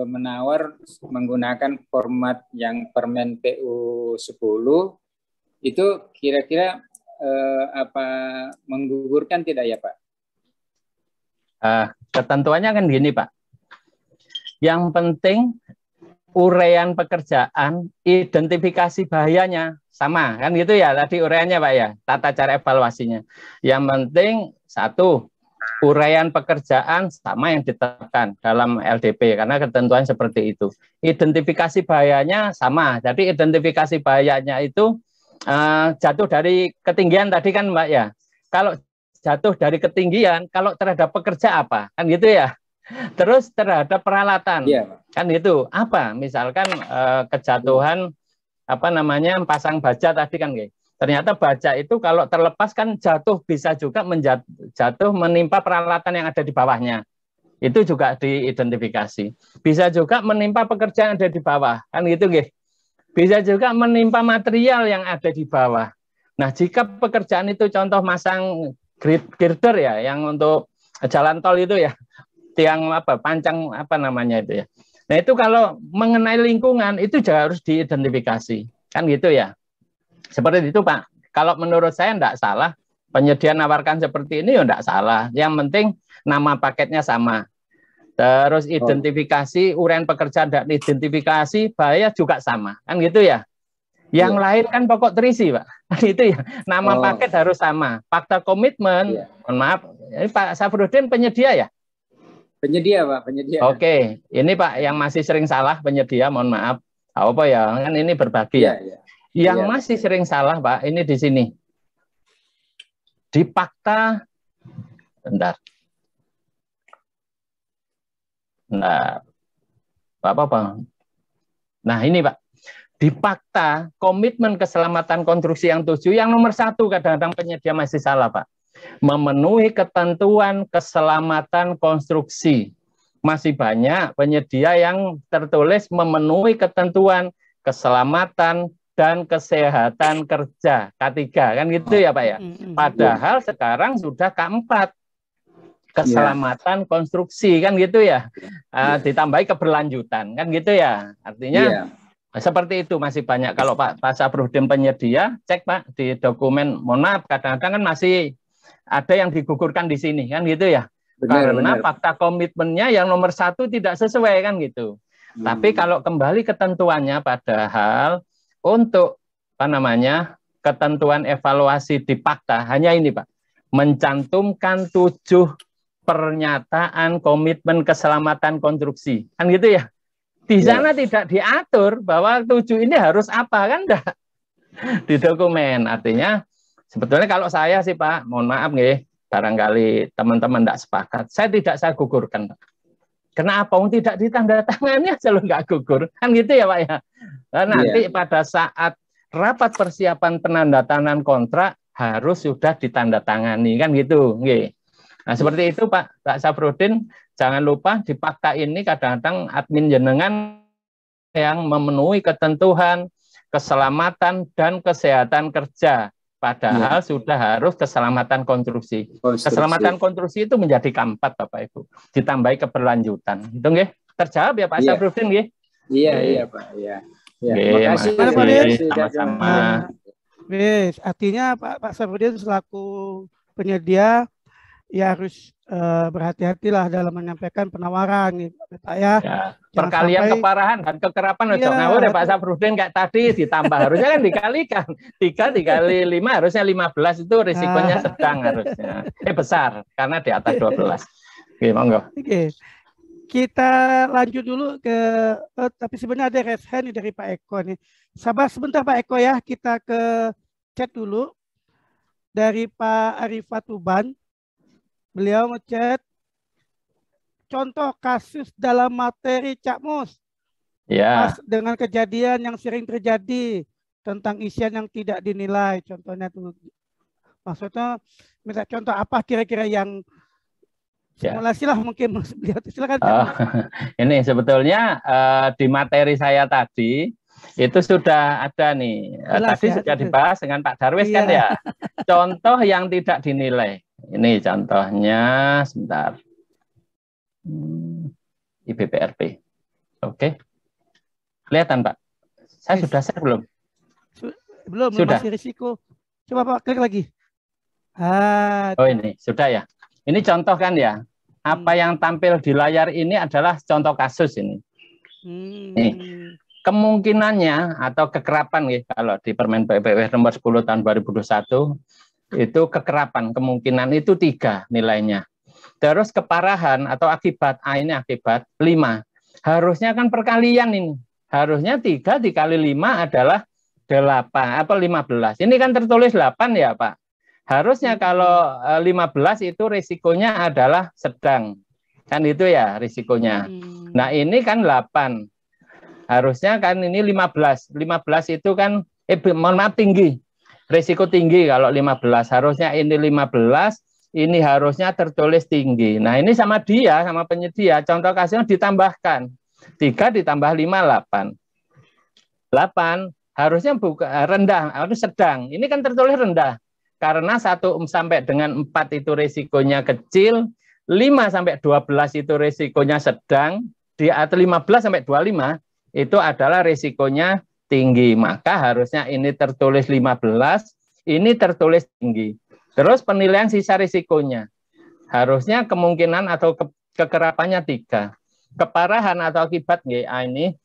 menawar menggunakan format yang Permen PU 10, itu kira-kira apa menggugurkan tidak ya, Pak? Ketentuannya kan gini, Pak. Yang penting uraian pekerjaan, identifikasi bahayanya sama, kan gitu ya tadi uraiannya, Pak ya, tata cara evaluasinya. Yang penting satu, uraian pekerjaan sama yang ditetapkan dalam LDP karena ketentuan seperti itu. Identifikasi bahayanya sama. Jadi identifikasi bahayanya itu jatuh dari ketinggian tadi kan, Mbak ya. Kalau jatuh dari ketinggian, kalau terhadap pekerja apa? Kan gitu ya. Terus terhadap peralatan. Kan gitu. Apa? Misalkan kejatuhan apa namanya pasang baja tadi kan gitu. Ternyata baja itu kalau terlepas kan jatuh bisa juga jatuh menimpa peralatan yang ada di bawahnya. Itu juga diidentifikasi. Bisa juga menimpa pekerja yang ada di bawah. Kan gitu, Nggih. Bisa juga menimpa material yang ada di bawah. Nah, jika pekerjaan itu contoh masang girder ya, yang untuk jalan tol itu ya, tiang apa, pancang apa namanya itu ya. Nah, itu kalau mengenai lingkungan itu juga harus diidentifikasi. Kan gitu ya. Seperti itu, Pak. Kalau menurut saya tidak salah, penyedia nawarkan seperti ini ya tidak salah. Yang penting nama paketnya sama. Terus identifikasi, uraian pekerjaan dan identifikasi bahaya juga sama. Kan gitu ya. Yang lain kan pokok terisi, Pak. Itu ya. Nama paket harus sama. Fakta komitmen, mohon maaf, ini Pak Safrudin penyedia ya? Penyedia, Pak, penyedia. Oke, ini Pak yang masih sering salah penyedia, mohon maaf. Apa ya? Kan ini berbagi ya. Yang masih sering salah, Pak, ini di sini. Di fakta, bentar. Nah, apa? Nah, ini Pak. Di fakta, komitmen keselamatan konstruksi yang 7, yang nomor 1 kadang-kadang penyedia masih salah, Pak. Memenuhi ketentuan keselamatan konstruksi. Masih banyak penyedia yang tertulis memenuhi ketentuan keselamatan dan kesehatan kerja K3 kan gitu ya Pak ya. Padahal sekarang sudah K4 keselamatan konstruksi kan gitu ya. Ditambahi keberlanjutan kan gitu ya. Artinya seperti itu masih banyak. Kalau Pak Safrudin penyedia, cek Pak di dokumen. Mohon maaf kadang-kadang kan masih ada yang digugurkan di sini kan gitu ya. Karena fakta komitmennya yang nomor 1 tidak sesuai kan gitu. Tapi kalau kembali ketentuannya padahal untuk apa namanya ketentuan evaluasi di fakta hanya ini Pak, mencantumkan 7 pernyataan komitmen keselamatan konstruksi kan gitu ya. Di sana tidak diatur bahwa 7 ini harus apa kan enggak di dokumen. Artinya sebetulnya kalau saya sih Pak, mohon maaf nih, barangkali teman-teman enggak sepakat, saya gugurkan Pak. Kenapa? Tidak ditandatangani aja lo nggak gugur kan gitu ya Pak ya. Nah, nanti pada saat rapat persiapan penandatanganan kontrak harus sudah ditandatangani kan gitu. Nah seperti itu Pak Safrudin, jangan lupa di fakta ini kadang-kadang admin jenengan yang memenuhi ketentuan keselamatan dan kesehatan kerja. Padahal sudah harus keselamatan konstruksi. Keselamatan konstruksi itu menjadi K4 Bapak Ibu. Ditambahi keberlanjutan. Itu nggih. Terjawab ya Pak Safrudin nggih? Iya Pak. Iya. Terima kasih. Sama-sama. Artinya Pak Safrudin selaku penyedia ya harus berhati-hatilah dalam menyampaikan penawaran nih Pak ya. Perkalian sampai keparahan dan kekerapan ojo ngawur ya Pak Safrudin kayak tadi ditambah harusnya kan dikalikan 3 dikali 5 harusnya 15 itu risikonya sedang harusnya besar karena di atas 12. Oke, monggo. Oke. Kita lanjut dulu ke tapi sebenarnya ada raise hand dari Pak Eko nih. Sabar sebentar Pak Eko ya, kita ke chat dulu dari Pak Arifat Tuban. Beliau ngechat contoh kasus dalam materi Cak Mus dengan kejadian yang sering terjadi tentang isian yang tidak dinilai. Contohnya tuh, maksudnya minta contoh apa kira-kira yang simulasi lah mungkin beliau silakan. Ini sebetulnya di materi saya tadi Itu sudah ada nih. Jelas Tadi ya, sudah itu. dibahas dengan Pak Darwis kan Iya. ya. Contoh yang tidak dinilai. Ini contohnya, sebentar. IBPRP. Oke. Kelihatan Pak? Saya Yes. sudah share belum? Belum, Sudah. masih risiko. Coba Pak, klik lagi. Oh ini, sudah ya. Ini contoh kan ya. Apa yang tampil di layar ini adalah contoh kasus ini. Nih, kemungkinannya atau kekerapan ya, kalau di Permen PPW nomor 10 tahun 2021 itu kekerapan, kemungkinan itu 3 nilainya. Terus keparahan atau akibat, ini akibat 5. Harusnya kan perkalian ini. Harusnya 3 dikali 5 adalah 8 atau 15. Ini kan tertulis 8 ya Pak. Harusnya kalau 15 itu risikonya adalah sedang. Kan itu ya risikonya. Nah ini kan 8. Harusnya kan ini 15. 15 itu kan, mohon maaf, tinggi. Risiko tinggi kalau 15. Harusnya ini 15, ini harusnya tertulis tinggi. Nah ini sama dia, sama penyedia. Contoh kasusnya ditambahkan. 3 ditambah 5, 8. 8 harusnya bukan rendah, harus sedang. Ini kan tertulis rendah. Karena 1 sampai dengan 4 itu risikonya kecil, 5 sampai 12 itu risikonya sedang, di atas 15 sampai 25 itu adalah risikonya tinggi. Maka harusnya ini tertulis 15, ini tertulis tinggi. Terus penilaian sisa risikonya. Harusnya kemungkinan atau kekerapannya 3. Keparahan atau akibat GA ini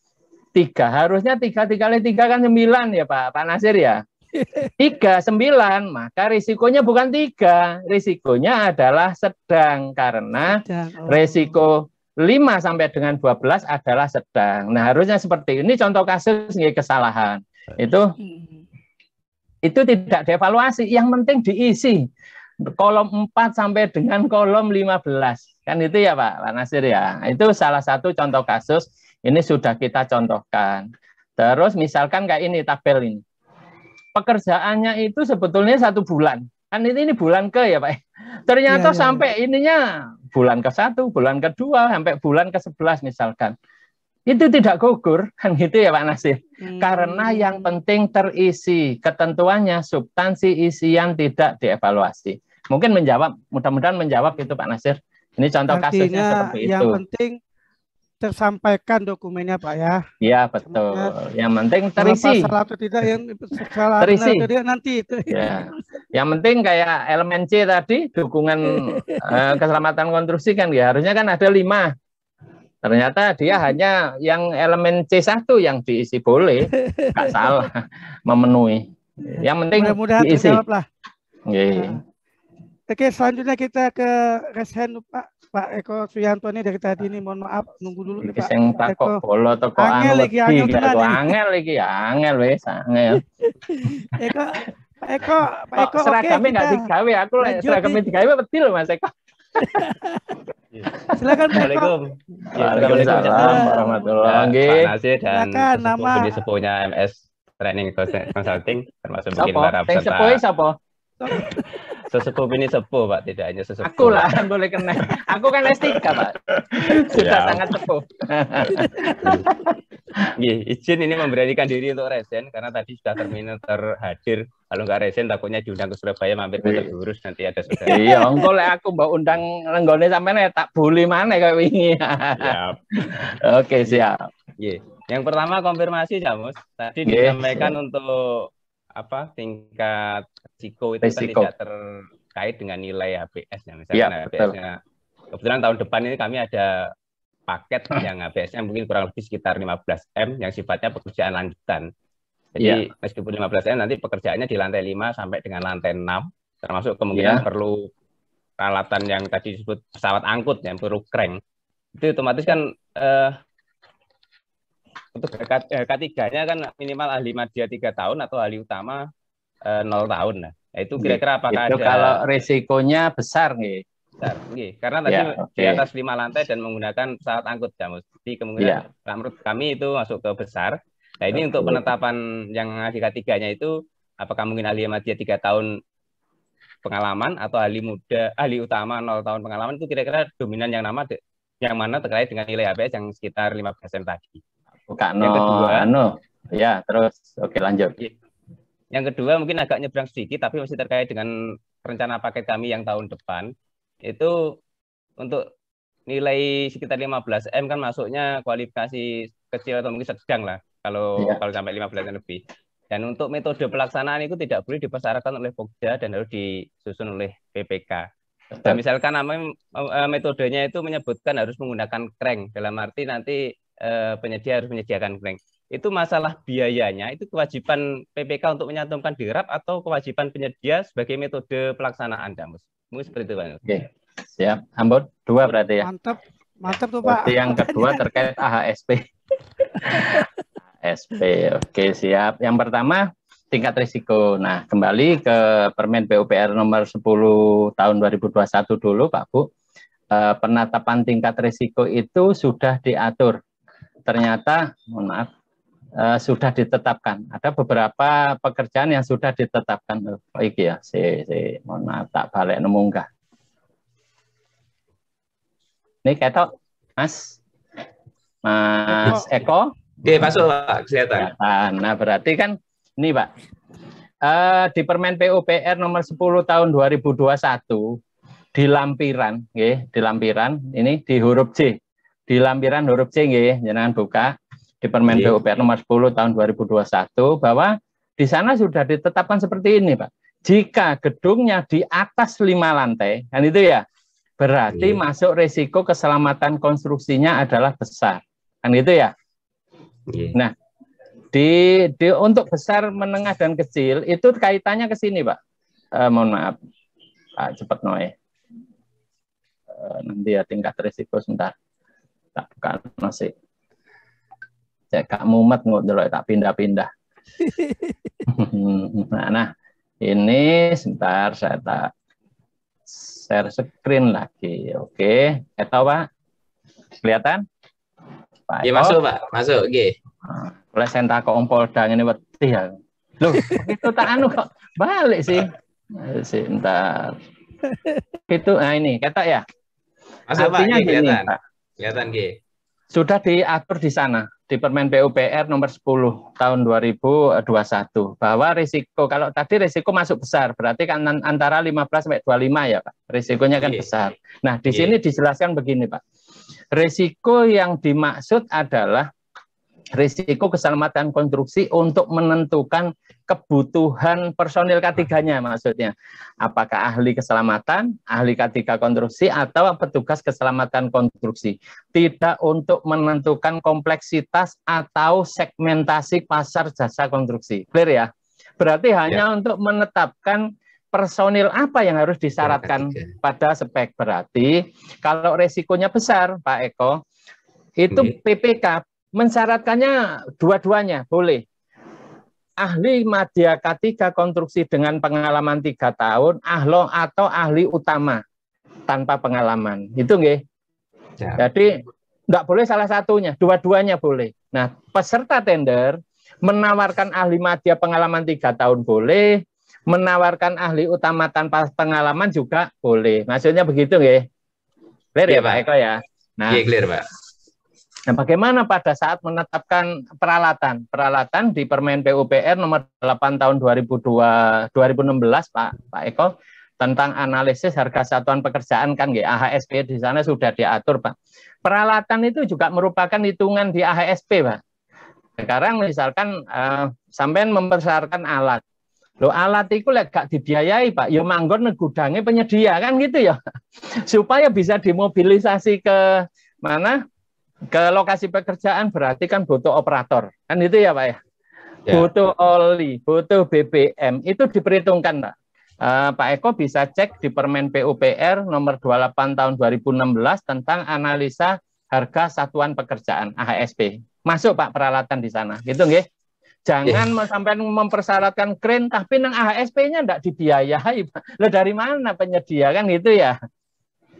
3. Harusnya 3 dikali 3 kan 9 ya Pak Nasir ya. 3, 9, maka risikonya bukan 3, risikonya adalah sedang, karena risiko 5 sampai dengan 12 adalah sedang. Nah harusnya seperti ini contoh kasus kesalahan. Itu tidak dievaluasi, yang penting diisi kolom 4 sampai dengan kolom 15. Kan itu ya Pak Nasir ya. Itu salah satu contoh kasus, ini sudah kita contohkan. Terus misalkan kayak ini tabel ini. Pekerjaannya itu sebetulnya 1 bulan. Kan ini bulan ke ya Pak. Ternyata sampai ininya bulan ke-1, bulan ke-2, sampai bulan ke-11 misalkan. Itu tidak gugur, kan gitu ya Pak Nasir. Karena yang penting terisi, ketentuannya, substansi isian tidak dievaluasi. Mungkin menjawab, mudah-mudahan menjawab itu Pak Nasir. Ini contoh kasusnya seperti itu. Yang penting tersampaikan dokumennya Pak ya. Iya betul. Yang penting terisi. Salah atau tidak yang salah terisi. Benar, tidak nanti itu. Ya. Yang penting kayak elemen C tadi, dukungan keselamatan konstruksi kan ya harusnya kan ada 5. Ternyata dia hanya yang elemen C1 yang diisi, boleh, nggak salah memenuhi. Yang penting mudah-mudahan diisi. terjawab lah. Nah. Oke, selanjutnya kita ke resen Pak Eko Suyanto ini dari tadi ini, mohon maaf nunggu dulu nih Pak. Sing takok bolo teko anu wedi angel iki angel wis angel. Pak Eko seragamnya nggak digawe, aku seragamnya digawe wedi lho Mas Eko. Silakan Pak Eko. Waalaikumsalam warahmatullahi wabarakatuh. Pak Nasir dan sepupunya MS Training Consulting termasuk bikin para peserta. Siapa? Sesepuh ini sepuh Pak, tidak hanya sesepuh. Aku lah boleh kena. Aku kan S3 Pak. Sudah sangat sepuh. Izin ini memberanikan diri untuk resen karena tadi sudah terminator hadir. Kalau nggak resen takutnya diundang ke Surabaya mampir ke Teburus nanti ada saudara. Iya, engko lek aku mbak undang lenggone sampean tak buli maneh kayak wingi. Siap. Oke, siap. Yang pertama konfirmasi Jamus. Tadi disampaikan untuk tingkat risiko itu kan tidak terkait dengan nilai HBS-nya. Misalkan HBS-nya kebetulan tahun depan ini kami ada paket yang HBS-nya mungkin kurang lebih sekitar 15M yang sifatnya pekerjaan lanjutan. Jadi meskipun 15M nanti pekerjaannya di lantai 5 sampai dengan lantai 6, termasuk kemungkinan perlu peralatan yang tadi disebut pesawat angkut yang perlu crank. Itu otomatis kan untuk K3-nya kan minimal ahli media 3 tahun atau ahli utama 0 tahun. Nah, itu kira-kira apakah itu ada kalau risikonya besar nih? Karena tadi di atas 5 lantai dan menggunakan pesawat angkut Jamus. Jadi kemungkinan menurut kami itu masuk ke besar. Nah, ini untuk penetapan yang ahli K3-nya itu apakah mungkin ahli media 3 tahun pengalaman atau ahli utama 0 tahun pengalaman, itu kira-kira dominan yang mana terkait dengan nilai HBS yang sekitar 15M tadi. Bukan yang kedua, Ya, terus oke lanjut. Yang kedua mungkin agak nyebrang sedikit, tapi masih terkait dengan rencana paket kami yang tahun depan. Itu untuk nilai sekitar 15 M kan masuknya kualifikasi kecil atau mungkin sedang lah, kalau sampai 15 lebih. Dan untuk metode pelaksanaan itu tidak boleh dipersyaratkan oleh Pokja dan harus disusun oleh PPK. Nah, misalkan metodenya itu menyebutkan harus menggunakan crank, dalam arti nanti penyedia harus menyediakan crank. Itu masalah biayanya, itu kewajiban PPK untuk menyantumkan di RAP atau kewajiban penyedia sebagai metode pelaksanaan, Damus? Mungkin seperti itu, Pak. Oke, siap. Ambon, 2 berarti ya? Mantap tuh, berarti Pak. Yang kedua terkait AHSP. AHSP, oke siap. Yang pertama, tingkat risiko. Nah, kembali ke Permen PUPR nomor 10 tahun 2021 dulu, Pak Bu. Penetapan tingkat risiko itu sudah diatur. Ternyata, mohon maaf, sudah ditetapkan. Ada beberapa pekerjaan yang sudah ditetapkan. Oh iki ya, mohon maaf tak balik munggah. Ini ketok, Mas Eko. Oke, masuk Pak, kelihatan. Nah, berarti kan ini Pak, di Permen PUPR nomor 10 tahun 2021 di lampiran, ini di huruf C, di lampiran huruf C, jangan buka. Di Permen PUPR nomor 10 tahun 2021 bahwa di sana sudah ditetapkan seperti ini, Pak. Jika gedungnya di atas 5 lantai, kan itu ya, berarti masuk risiko keselamatan konstruksinya adalah besar, kan itu ya. Nah, untuk besar, menengah dan kecil itu kaitannya ke sini, Pak. Mohon maaf, Pak, cepat noe. Nanti ya tingkat risiko sebentar. Tak buka nasi. Saya gak mumet nggak tak pindah-pindah. Nah, ini sebentar saya tak share screen lagi. Oke, tahu Pak? Kelihatan? Pak, ya, masuk Pak, masuk. Oke. Boleh saya tak Polda ini wedi ya. Loh, itu tak anu kok balik sih. Sebentar. Itu, nah ini kata ya. Masuk Pak, artinya gini, kelihatan. Pak. Kelihatan, Sudah diatur di sana di Permen PUPR nomor 10 tahun 2021 bahwa risiko, kalau tadi risiko masuk besar berarti kan antara 15 sampai 25 ya Pak. Risikonya kan besar. Nah, di sini dijelaskan begini Pak. Risiko yang dimaksud adalah risiko keselamatan konstruksi untuk menentukan kebutuhan personil K3-nya maksudnya. Apakah ahli keselamatan, ahli K3 konstruksi, atau petugas keselamatan konstruksi. Tidak untuk menentukan kompleksitas atau segmentasi pasar jasa konstruksi. Clear ya? Berarti hanya untuk menetapkan personil apa yang harus disyaratkan pada spek. Berarti kalau resikonya besar, Pak Eko, itu PPK mensyaratkannya dua-duanya boleh. Ahli media K3 konstruksi dengan pengalaman 3 tahun, atau ahli utama tanpa pengalaman. Itu nggih. Jadi enggak boleh salah satunya, dua-duanya boleh. Nah, peserta tender menawarkan ahli media pengalaman 3 tahun boleh, menawarkan ahli utama tanpa pengalaman juga boleh. Maksudnya begitu nggih. Clear ya Pak Eko ya? Nah, iya clear Pak. Nah, bagaimana pada saat menetapkan peralatan? Peralatan di Permen PUPR nomor 8 tahun 2016 Pak Eko tentang analisis harga satuan pekerjaan kan AHSP di sana sudah diatur Pak. Peralatan itu juga merupakan hitungan di AHSP Pak. Sekarang misalkan sampean mempersyaratkan alat. Loh alat itu gak dibiayai Pak, ya manggon gudangnya penyedia kan gitu ya. Supaya bisa dimobilisasi ke mana? Ke lokasi pekerjaan berarti kan butuh operator. Kan itu ya Pak ya? Butuh oli, butuh BBM, itu diperhitungkan Pak. Pak Eko bisa cek di Permen PUPR nomor 28 tahun 2016 tentang analisa harga satuan pekerjaan AHSP. Masuk Pak peralatan di sana, gitu nggih. Jangan sampai mempersyaratkan keren tapi nang AHSP-nya enggak dibiayai Pak. Lah dari mana penyedia kan gitu ya?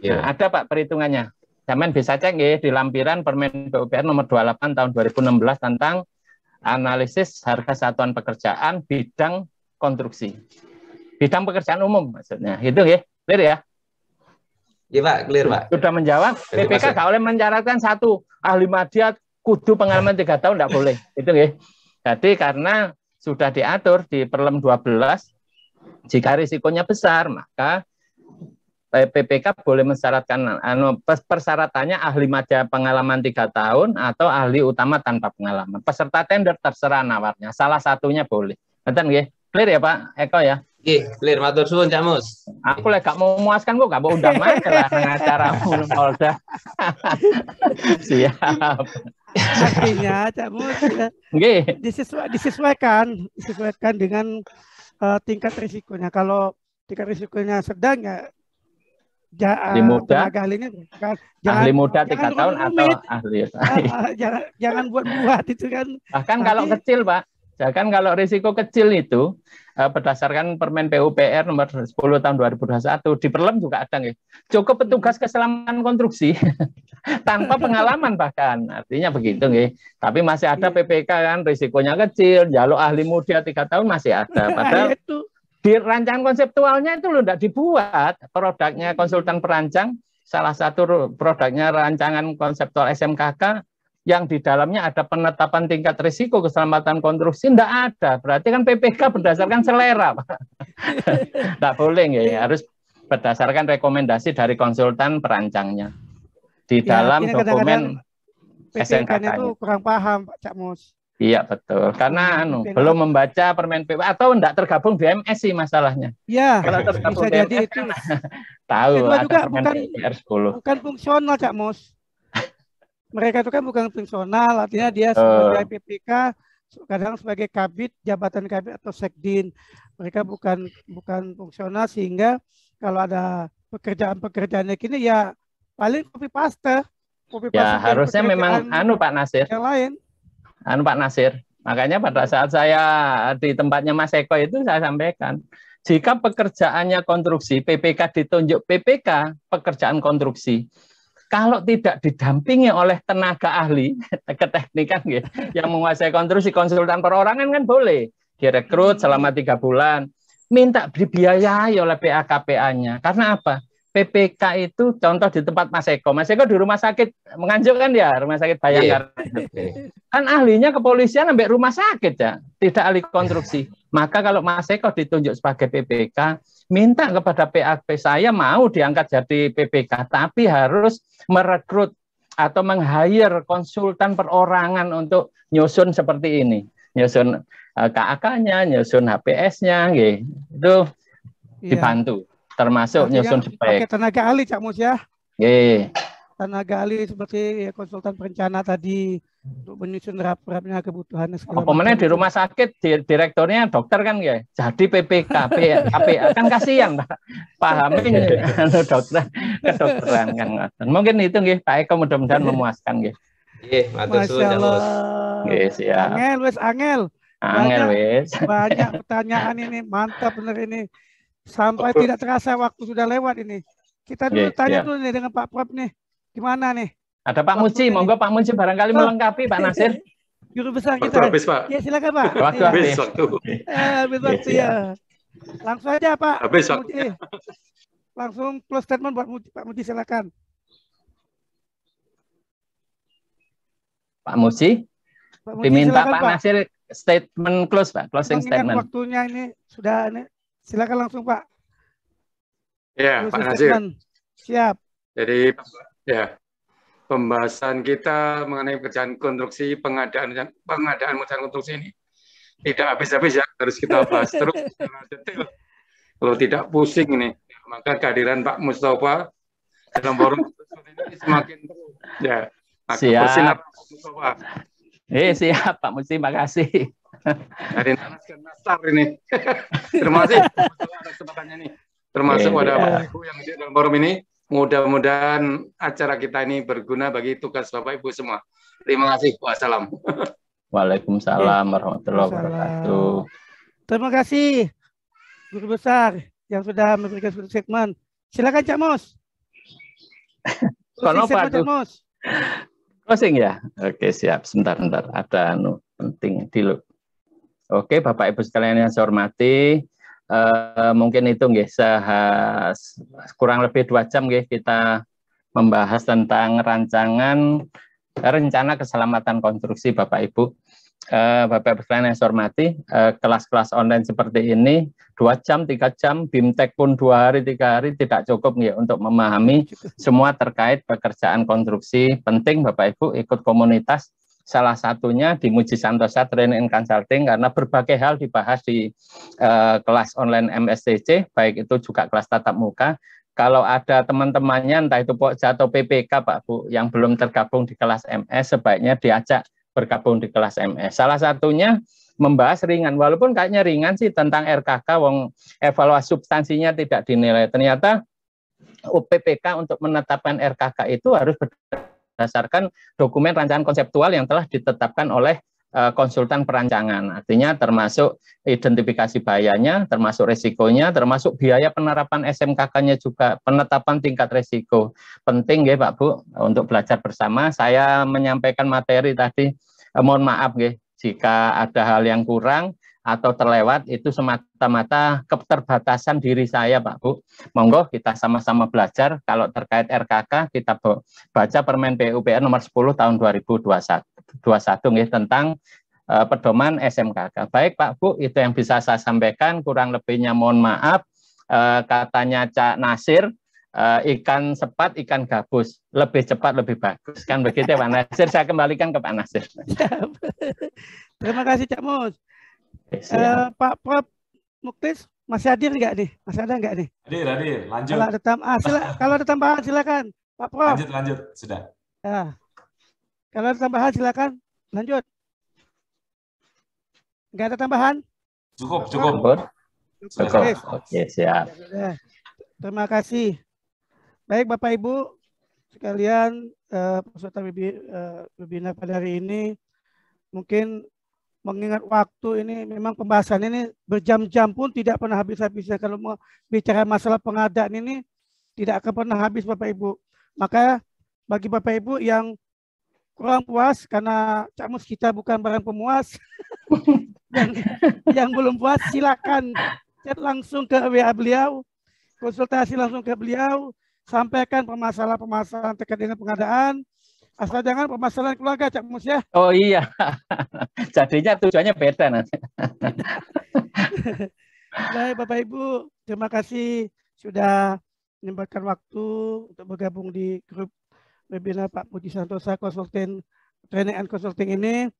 Nah, ada Pak perhitungannya. Zaman bisa cek di lampiran Permen PUPR nomor 28 tahun 2016 tentang analisis harga satuan pekerjaan bidang konstruksi. Bidang pekerjaan umum maksudnya. Itu nggih. Clear ya? Iya Pak, clear Pak. Sudah menjawab. PPK gak boleh mensyaratkan satu ahli media kudu pengalaman 3 tahun enggak boleh. Itu nggih. Jadi karena sudah diatur di Perlem 12, jika risikonya besar, maka PPK boleh mensyaratkan persyaratannya ahli madya pengalaman 3 tahun atau ahli utama tanpa pengalaman. Peserta tender terserah nawarnya, salah satunya boleh. Betul nggih? Clear ya Pak Eko ya? Clear, matur suwun Cak Mus. Aku lagi gak mau memuaskan kok, gak mau undang aja lah nang acaramu Polda. Siap. Artinya Cak Mus disesuaikan dengan tingkat risikonya. Kalau tingkat risikonya sedang ya ahli muda, tenaga ahlinya ahli muda 3 tahun atau ahli jangan buat itu kan. Bahkan kalau kecil Pak, kan kalau risiko kecil itu berdasarkan Permen PUPR nomor 10 tahun 2021 di Perlem juga ada nih. Cukup petugas keselamatan konstruksi tanpa pengalaman bahkan. Artinya begitu nih. Tapi masih ada PPK kan risikonya kecil, jalur ahli muda 3 tahun masih ada. Padahal di rancangan konseptualnya itu loh tidak dibuat. Produknya konsultan perancang, salah satu produknya rancangan konseptual SMKK yang di dalamnya ada penetapan tingkat risiko keselamatan konstruksi, tidak ada. Berarti kan PPK berdasarkan selera, Pak. Tidak boleh, ya. Harus berdasarkan rekomendasi dari konsultan perancangnya. Di dalam dokumen SMKK-nya. Itu kurang paham, Pak Cak Mus. Iya, betul. Karena belum membaca Permen PUPR atau tidak tergabung di MSI masalahnya. Iya, kalau tergabung bisa jadi itu. Tahu ada juga bukan fungsional, Cak Mus. Mereka itu kan bukan fungsional, artinya dia sebagai PPK, kadang sebagai kabit, jabatan kabit atau sekdin. Mereka bukan fungsional, sehingga kalau ada pekerjaan-pekerjaannya gini ya paling copy paste. Ya harusnya memang Pak Nasir. Yang lain. Pak Nasir. Makanya pada saat saya di tempatnya Mas Eko itu saya sampaikan, jika pekerjaannya konstruksi, PPK ditunjuk PPK, pekerjaan konstruksi, kalau tidak didampingi oleh tenaga ahli keteknikan yang menguasai konstruksi, konsultan perorangan kan boleh direkrut selama 3 bulan, minta dibiayai oleh PAKPA-nya. Karena apa? PPK itu contoh di tempat Mas Eko di rumah sakit Nganjuk kan ya, rumah sakit Bayangkara. Kan ahlinya kepolisian sampai rumah sakit ya, tidak ahli konstruksi. Maka kalau Mas Eko ditunjuk sebagai PPK, minta kepada PAP saya mau diangkat jadi PPK, tapi harus merekrut atau meng-hire konsultan perorangan untuk nyusun seperti ini, nyusun KAK-nya, nyusun HPS-nya, itu dibantu, termasuk nyusun spek. Pakai tenaga ahli, Cak Mus ya. Tenaga ahli seperti konsultan perencana tadi untuk menyusun rap-rapnya kebutuhannya segala macam. Di rumah sakit direkturnya dokter kan ya, jadi PPK, KPA kan kasihan Pak. Pahamin dokter kedokteran kan. Mungkin itu nggih Pak Eko mudah-mudahan memuaskan nggih. Nggih, matur suwun Cak Mus. Nggih, siap. Angel wis. Banyak pertanyaan ini, mantap benar ini. Sampai tidak terasa waktu sudah lewat ini. Kita dulu tanya dulu nih dengan Pak Prof nih. Gimana nih? Ada Pak Muji, monggo Pak Muji barangkali melengkapi Pak Nasir. Guru besar kita. Habis, Pak. Ya silakan Pak. Habis waktu. Habis waktu ya. Langsung aja Pak. Habis waktu. Langsung close statement buat Pak Muji, silakan. Pak Muji diminta silakan, Pak Nasir statement close Pak, closing statement. Waktunya ini sudah ini. Silakan langsung Pak. Ya, Pak Nasir. Siap. Jadi ya, pembahasan kita mengenai pekerjaan konstruksi, pengadaan pekerjaan konstruksi ini tidak habis-habis ya, harus kita bahas terus secara detail. Kalau tidak pusing ini, maka kehadiran Pak Mustafa dalam forum ini semakin ya. Siap. Siap Pak Musti, makasih. Dari Nanas ke Nastar ini. Terima kasih atas kesempatannya nih. Termasuk pada Bapak Ibu yang di dalam forum ini. Mudah-mudahan acara kita ini berguna bagi tugas Bapak Ibu semua. Terima kasih. Wassalam. Waalaikumsalam warahmatullahi wabarakatuh. Terima kasih Guru Besar yang sudah memberikan satu segmen. Silakan Cak Mus. Cak Mus. Closing ya? Oke, siap. Sebentar. Ada penting dulu. Oke, Bapak Ibu sekalian yang saya hormati, mungkin itu nggih kurang lebih 2 jam nggih kita membahas tentang rencana keselamatan konstruksi Bapak Ibu. Bapak Ibu sekalian yang saya hormati, kelas-kelas online seperti ini 2 jam, 3 jam, BIMTEK pun 2 hari, 3 hari tidak cukup ya untuk memahami semua terkait pekerjaan konstruksi. Penting Bapak Ibu ikut komunitas, salah satunya di Muji Santosa Training and Consulting, karena berbagai hal dibahas di kelas online MSTC, baik itu juga kelas tatap muka. Kalau ada teman-temannya entah itu Pokja atau PPK Pak Bu yang belum tergabung di kelas MS, sebaiknya diajak bergabung di kelas MS. Salah satunya membahas ringan, walaupun kayaknya ringan sih tentang RKK, wong evaluasi substansinya tidak dinilai. Ternyata UPPK untuk menetapkan RKK itu harus berdasarkan dokumen rancangan konseptual yang telah ditetapkan oleh konsultan perancangan. Artinya termasuk identifikasi bahayanya, termasuk resikonya, termasuk biaya penerapan SMKK-nya juga, penetapan tingkat resiko. Penting ya Pak Bu untuk belajar bersama. Saya menyampaikan materi tadi, mohon maaf ya jika ada hal yang kurang atau terlewat, itu semata-mata keterbatasan diri saya Pak Bu. Monggo kita sama-sama belajar. Kalau terkait RKK kita baca Permen PUPR nomor 10 tahun 2021 ya, tentang pedoman SMKK. Baik Pak Bu, itu yang bisa saya sampaikan, kurang lebihnya mohon maaf. Katanya Cak Nasir, ikan sepat, ikan gabus, lebih cepat lebih bagus. Kan begitu Pak Nasir, saya kembalikan ke Pak Nasir. Terima kasih Cak Mus. Pak Prof Muktis masih hadir nggak nih? Masih ada nggak nih? Hadir, lanjut. Kalau ada tambahan silakan, Pak Prof. Lanjut, sudah. Ya. Kalau ada tambahan silakan, lanjut. Nggak ada tambahan? Cukup. Oke, siap. Terima kasih. Baik Bapak Ibu sekalian, peserta webinar pada hari ini, mungkin mengingat waktu ini memang pembahasan ini berjam-jam pun tidak pernah habis-habisnya. Kalau mau bicara masalah pengadaan ini tidak akan pernah habis Bapak Ibu. Maka bagi Bapak Ibu yang kurang puas karena Cak Mus kita bukan barang pemuas, yang belum puas silakan chat langsung ke WA beliau, konsultasi langsung ke beliau, sampaikan permasalahan terkait dengan pengadaan. Asal jangan permasalahan keluarga Cak Mus ya. Oh iya, jadinya tujuannya beda nanti. Baik Bapak Ibu, terima kasih sudah menyempatkan waktu untuk bergabung di grup webinar Pak Muji Santosa Consulting Training and Consulting ini.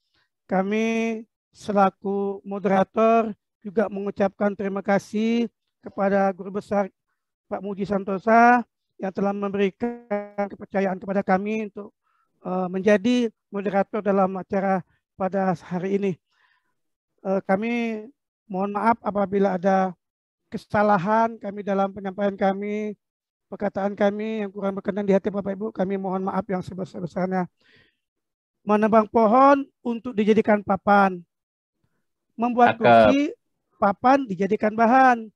Kami selaku moderator juga mengucapkan terima kasih kepada guru besar Pak Muji Santosa yang telah memberikan kepercayaan kepada kami untuk menjadi moderator dalam acara pada hari ini. Kami mohon maaf apabila ada kesalahan kami dalam penyampaian kami, perkataan kami yang kurang berkenan di hati Bapak Ibu. Kami mohon maaf yang sebesar-besarnya. Menebang pohon untuk dijadikan papan, membuat kursi, papan dijadikan bahan.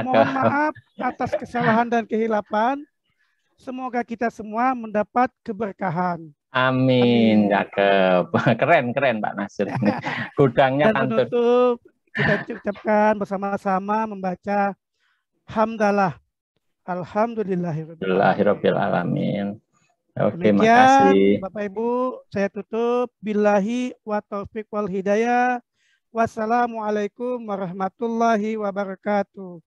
Mohon maaf atas kesalahan dan kehilapan. Semoga kita semua mendapat keberkahan. Amin. Cakep. Keren Pak Nasir. Gudangnya pantun. Penutup, kita ucapkan bersama-sama membaca hamdalah. Alhamdulillahirabbil alamin. Oke, makasih. Bapak Ibu, saya tutup. Billahi wa taufiq wal hidayah. Wassalamualaikum warahmatullahi wabarakatuh.